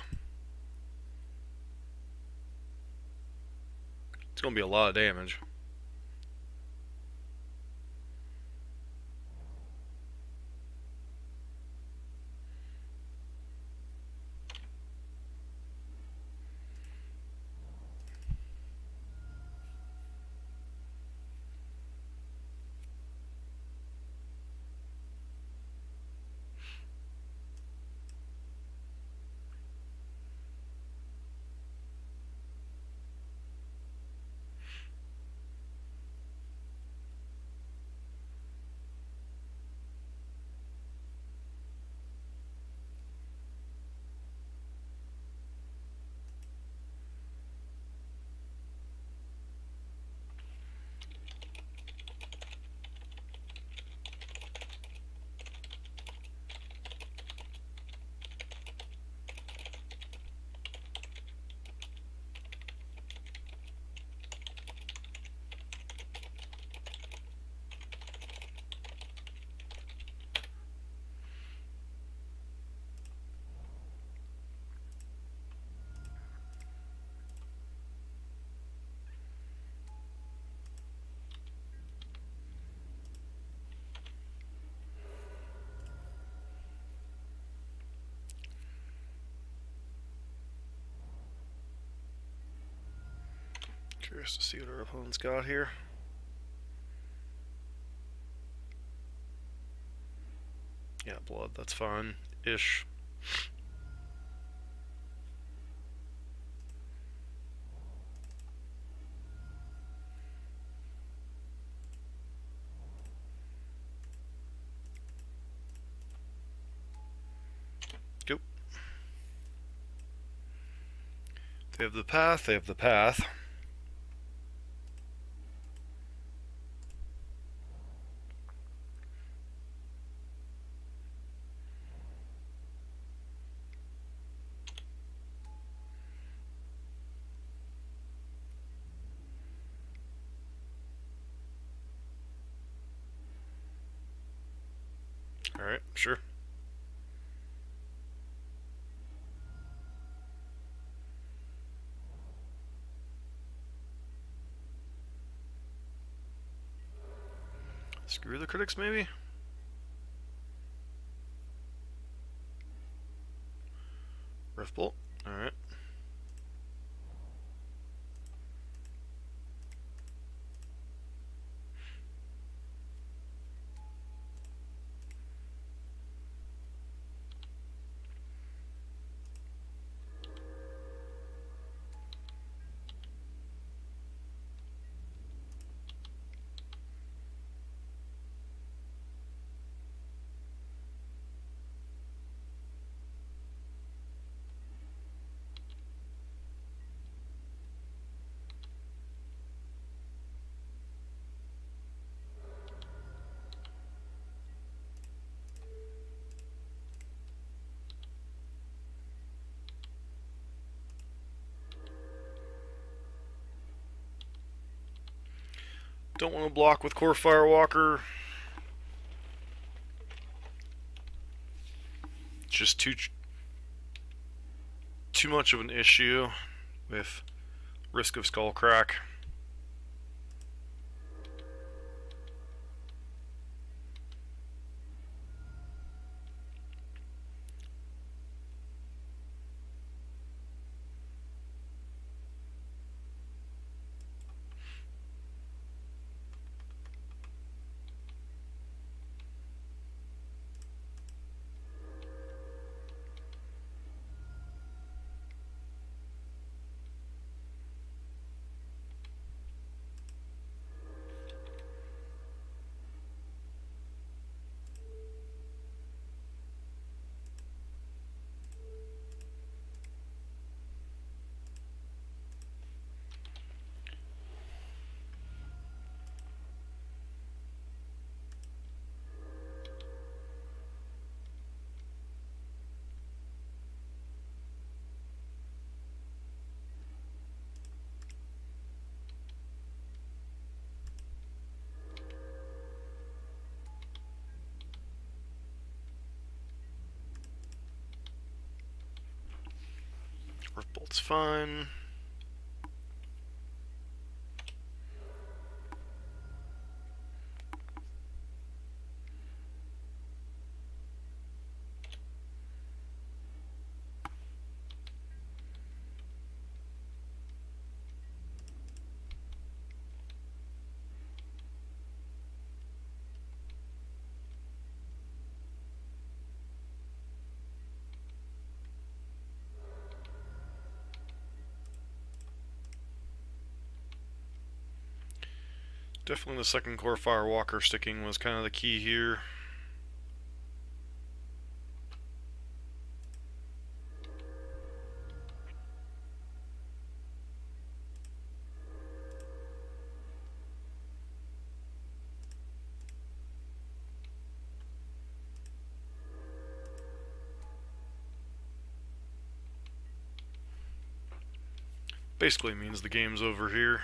It's going to be a lot of damage. Curious to see what our opponent's got here. Yeah, blood, that's fine. Ish. Go. They have the path, they have the path. Alright, sure. Screw the critics, maybe? Rift Bolt. Alright. Don't want to block with Core Firewalker. Just too much of an issue with risk of skull crack. Rift Bolt's fine. Definitely the second Core Firewalker sticking was kind of the key here. Basically means the game's over here.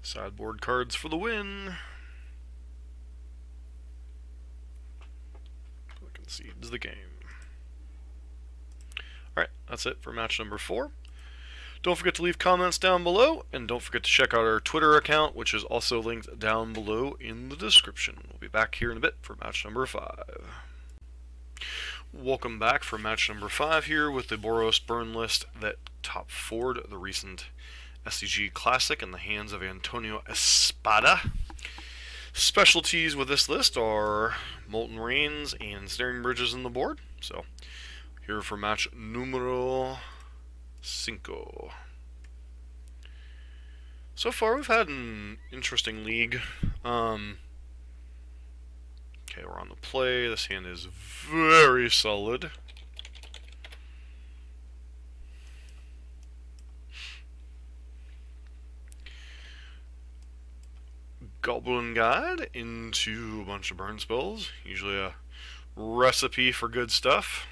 Sideboard cards for the win. Concedes the game. Alright, that's it for match number 4. Don't forget to leave comments down below, and don't forget to check out our Twitter account, which is also linked down below in the description. We'll be back here in a bit for match number 5. Welcome back for match number 5 here with the Boros burn list that top 4'd the recent SCG Classic in the hands of Antonio Espada. Specialties with this list are Molten Rains and Snaring Bridges in the board. So, here for match numero 5. So far, we've had an interesting league. Okay, we're on the play. This hand is very solid. Goblin Guide into a bunch of burn spells. Usually a recipe for good stuff.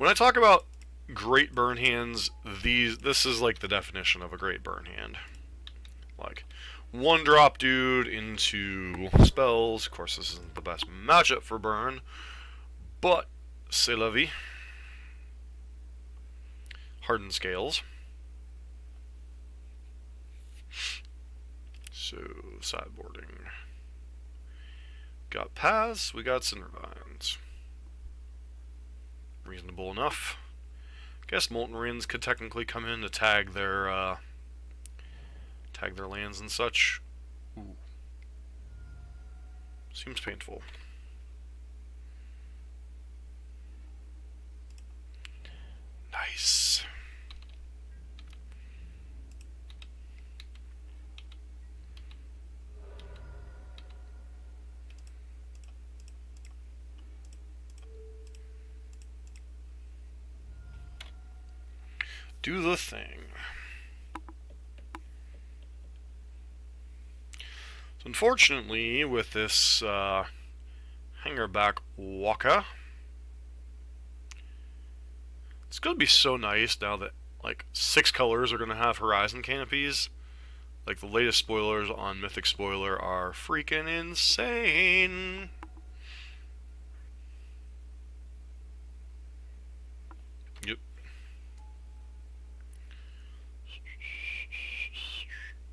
When I talk about great burn hands, this is like the definition of a great burn hand. Like, one drop dude into spells. Of course, this isn't the best matchup for burn, but c'est la vie. Hardened Scales. So, sideboarding. Got Paths, we got Cindervines. Reasonable enough. Guess Molten Winds could technically come in to tag their lands and such. Ooh. Seems painful. Nice. Do the thing. So unfortunately, with this hangerback Waka, it's going to be so nice now that like 6 colors are going to have horizon canopies. Like the latest spoilers on Mythic Spoiler are freaking insane. Yep.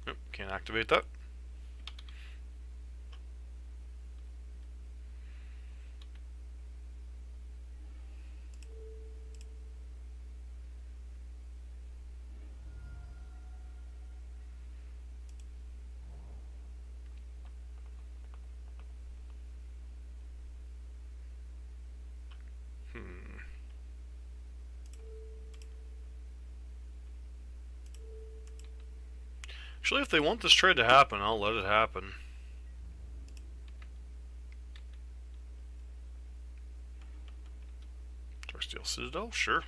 Yep, can't activate that. Actually, if they want this trade to happen, I'll let it happen. Darksteel Citadel, sure.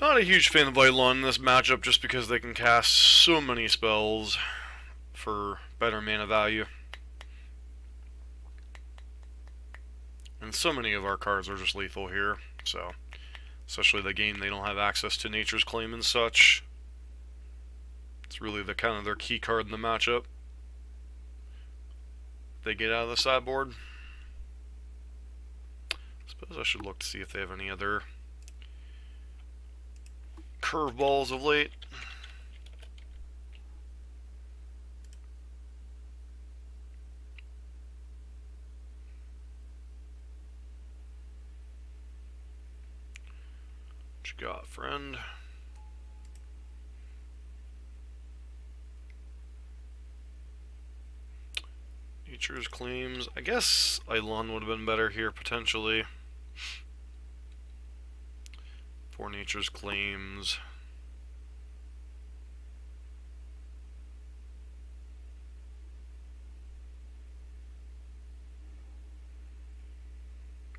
Not a huge fan of Eidolon in this matchup just because they can cast so many spells for better mana value. And so many of our cards are just lethal here, so especially the game they don't have access to Nature's Claim and such. It's really the kind of their key card in the matchup. They get out of the sideboard. I suppose I should look to see if they have any other curveballs of late. What you got, friend? Nature's Claims. I guess Eidolon would have been better here, potentially. For Nature's Claims.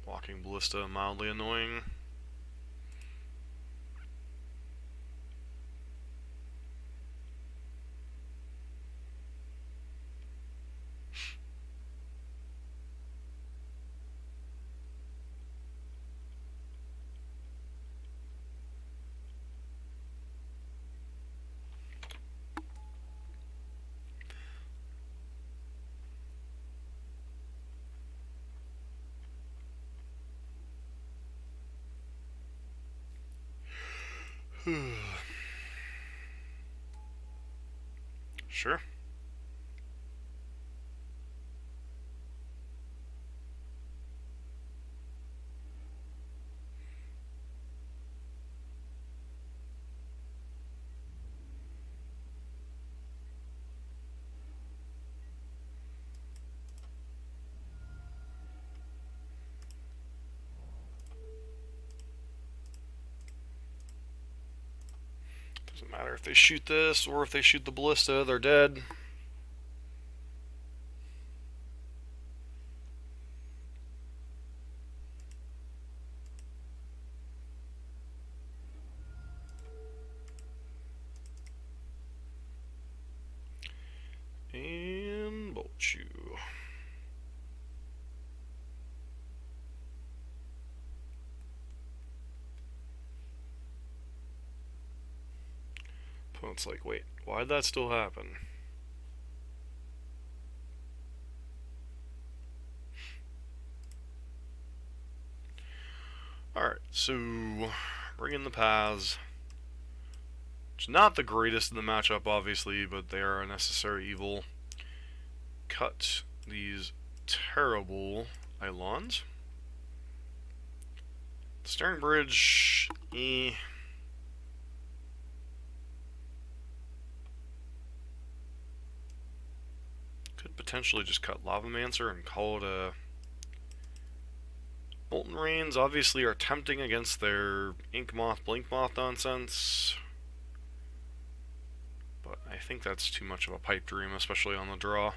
Walking Ballista, mildly annoying. Sure. matter if they shoot this or if they shoot the ballista, they're dead. And bolt you. Opponent's like, wait, why'd that still happen? Alright, so bring in the paths. It's not the greatest in the matchup, obviously, but they are a necessary evil. Cut these terrible Eilons. Steering bridge, Could potentially just cut Lavamancer and call it a... Molten Rains obviously are tempting against their Ink Moth, Blink Moth nonsense. But I think that's too much of a pipe dream, especially on the draw.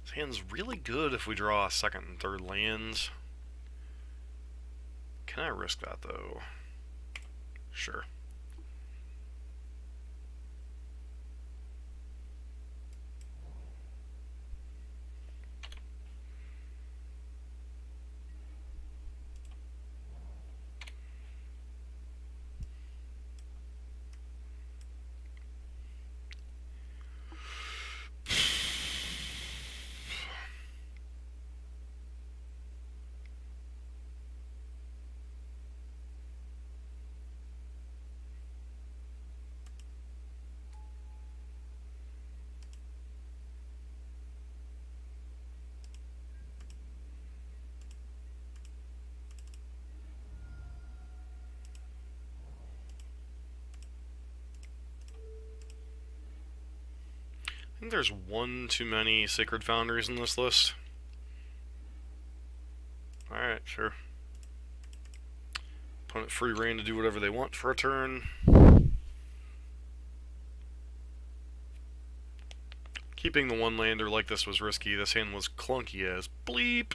This hand's really good if we draw a second and third lands. Can I risk that, though? Sure. I think there's one too many Sacred Foundries in this list. Alright, sure. Opponent free reign to do whatever they want for a turn. Keeping the one lander like this was risky. This hand was clunky as bleep.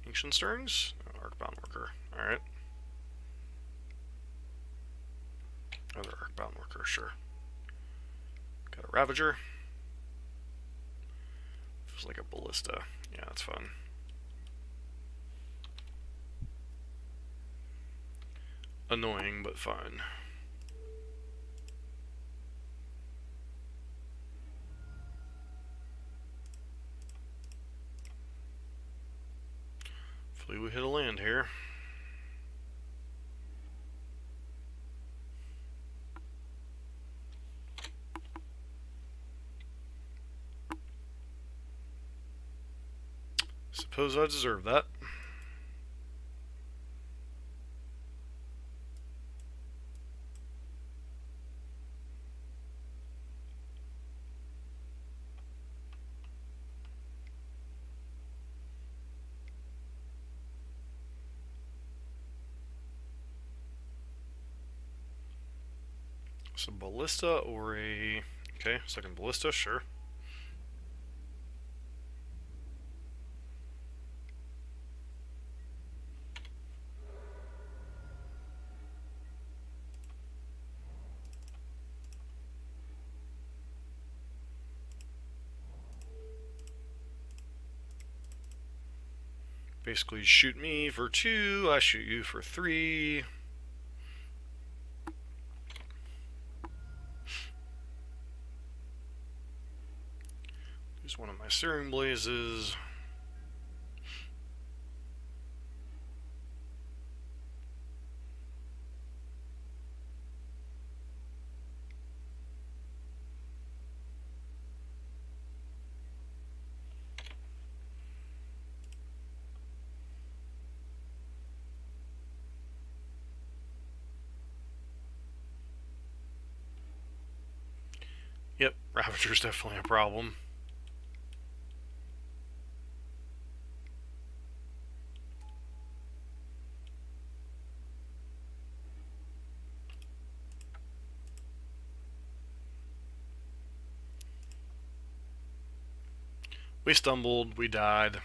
Ancient Stirrings? Oh, Arcbound Worker. Alright. Other Arcbound Worker, sure. Got a Ravager. Feels like a Ballista. Yeah, that's fun. Annoying, but fun. Hopefully we hit a land here. Suppose I deserve that. So Ballista or a... Okay, second Ballista, sure. Basically, shoot me for 2, I shoot you for 3. Use one of my Searing Blazes. Yep, Ravager's definitely a problem. We stumbled, we died.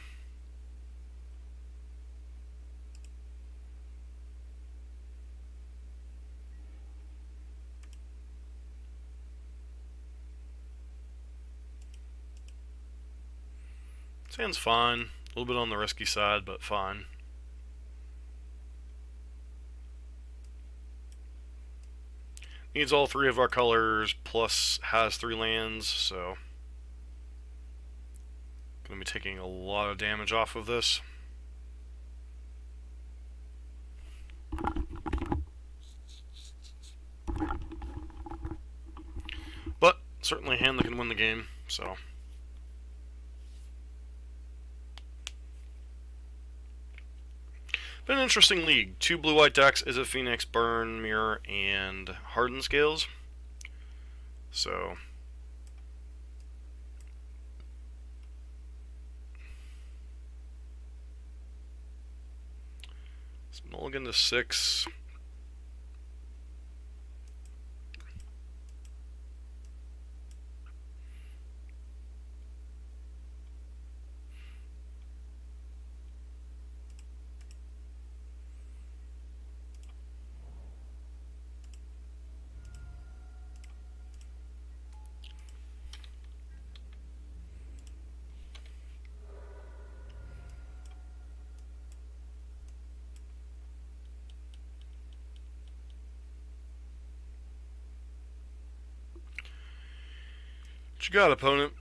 Sand's fine. A little bit on the risky side, but fine. Needs all three of our colors, plus has 3 lands, so gonna be taking a lot of damage off of this. But certainly a hand that can win the game, so. Been an interesting league. 2 blue-white decks, Is it Phoenix, Burn, Mirror, and Hardened Scales. So, mulligan to 6. What you got, opponent?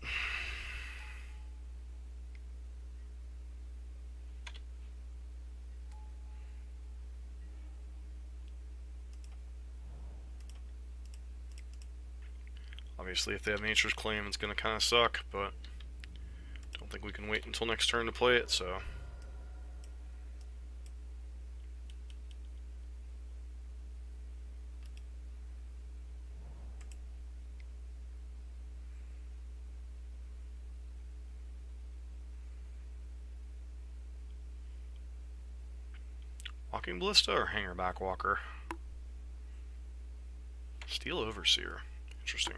Obviously, if they have Nature's Claim, it's going to kind of suck, but don't think we can wait until next turn to play it, so. Walking Ballista or Hangerback Walker? Steel Overseer. Interesting.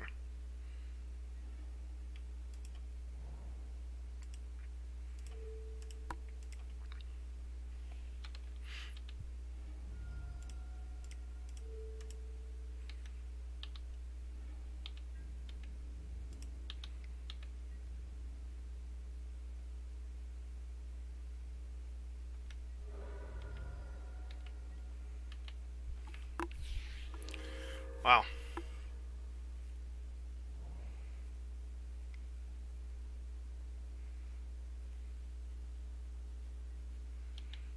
Wow.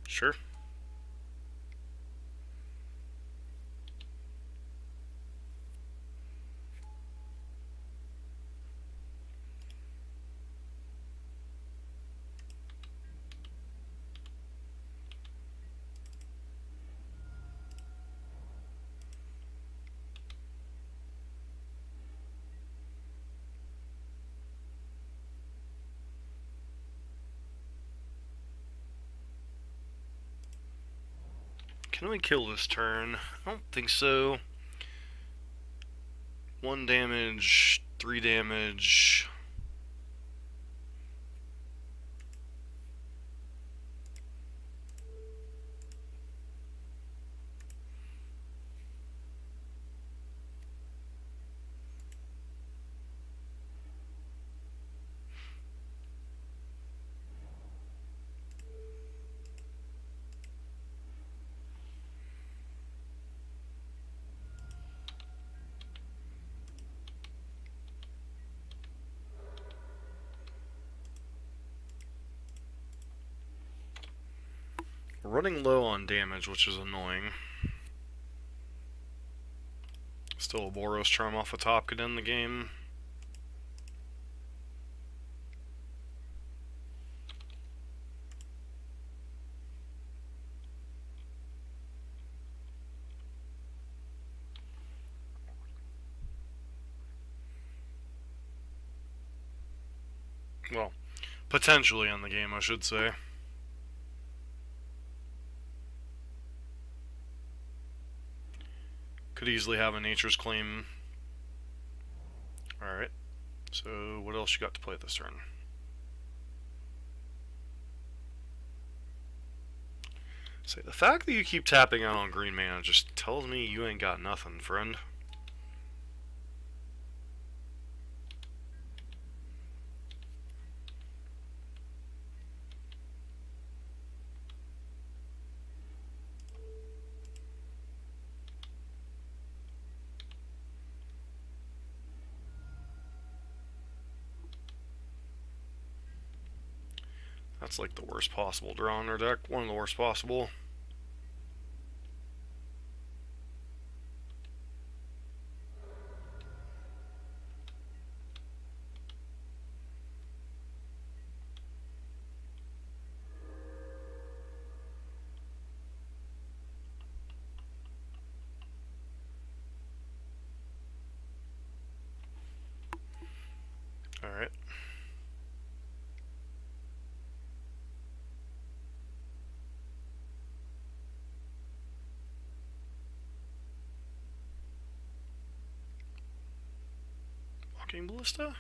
Sure. Can we kill this turn? I don't think so. 1 damage, 3 damage. We're running low on damage, which is annoying. Still a Boros charm off the top could end the game. Well, potentially in the game, I should say. Could easily have a nature's claim. Alright, so what else you got to play this turn? Say, the fact that you keep tapping out on green mana just tells me you ain't got nothing, friend. That's like the worst possible draw in our deck. One of the worst possible. Alright. Walking Ballista?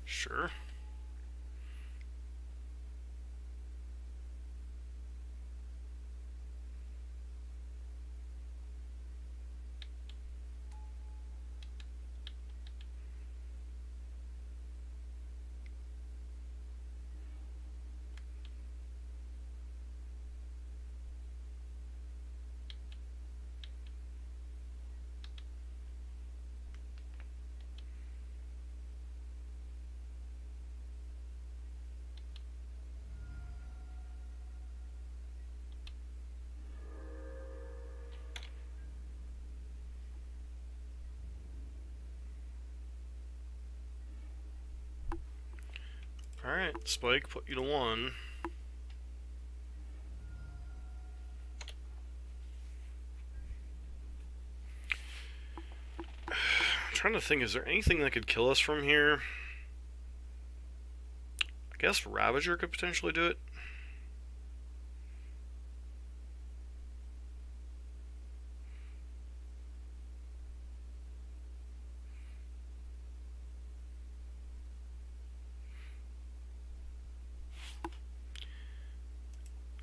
Sure. Alright, Spike, put you to 1. I'm trying to think, is there anything that could kill us from here? I guess Ravager could potentially do it.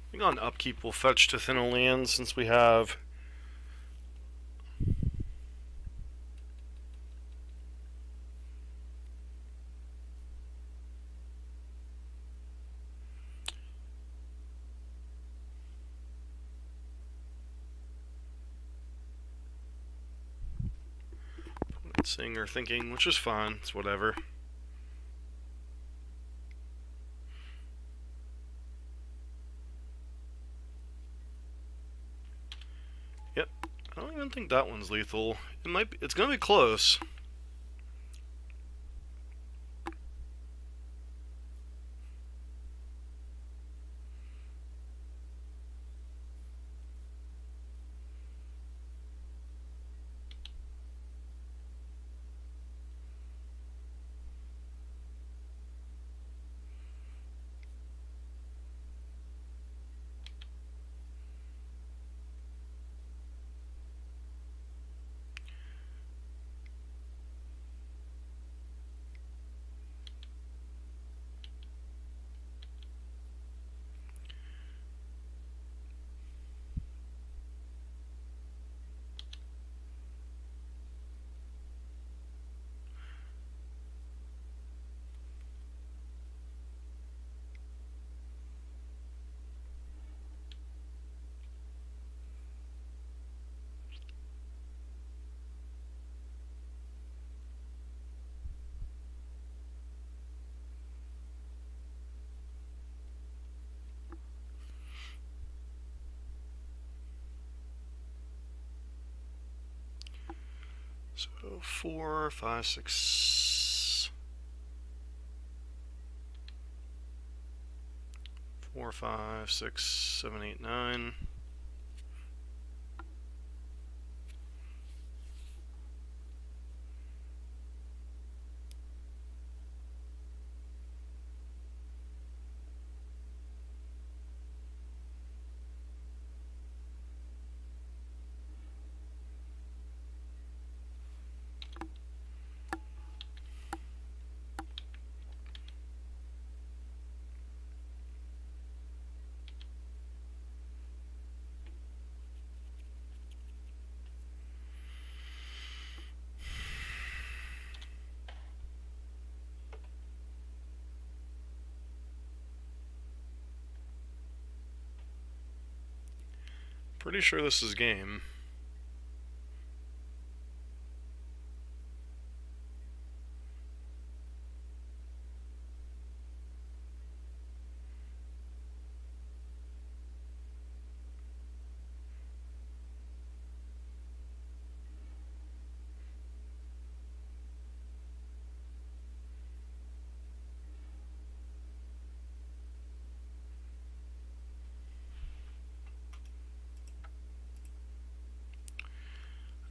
I think on upkeep we'll fetch to thin a land since we have seeing or thinking, which is fine, it's whatever. Yep, I don't even think that one's lethal. It might be, it's gonna be close. So 4, 5, 6, 4, 5, 6, 7, 8, 9. Pretty sure this is game.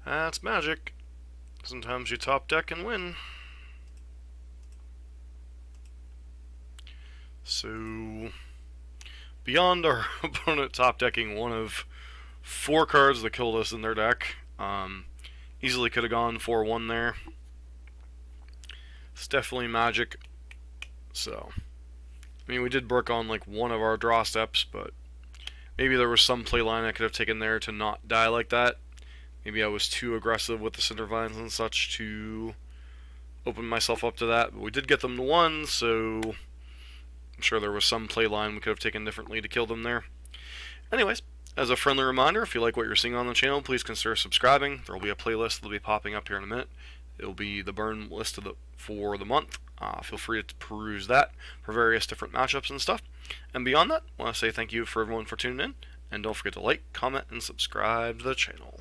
That's magic. Sometimes you top deck and win. So, beyond our opponent top decking one of 4 cards that killed us in their deck, easily could have gone 4-1 there. It's definitely magic. So, I mean, we did work on like one of our draw steps, but maybe there was some play line I could have taken there to not die like that. Maybe I was too aggressive with the center vines and such to open myself up to that. But we did get them to 1, so I'm sure there was some play line we could have taken differently to kill them there. Anyways, as a friendly reminder, if you like what you're seeing on the channel, please consider subscribing. There will be a playlist that will be popping up here in a minute. It will be the burn list for the month. Feel free to peruse that for various different matchups and stuff. And beyond that, I want to say thank you for everyone for tuning in. And don't forget to like, comment, and subscribe to the channel.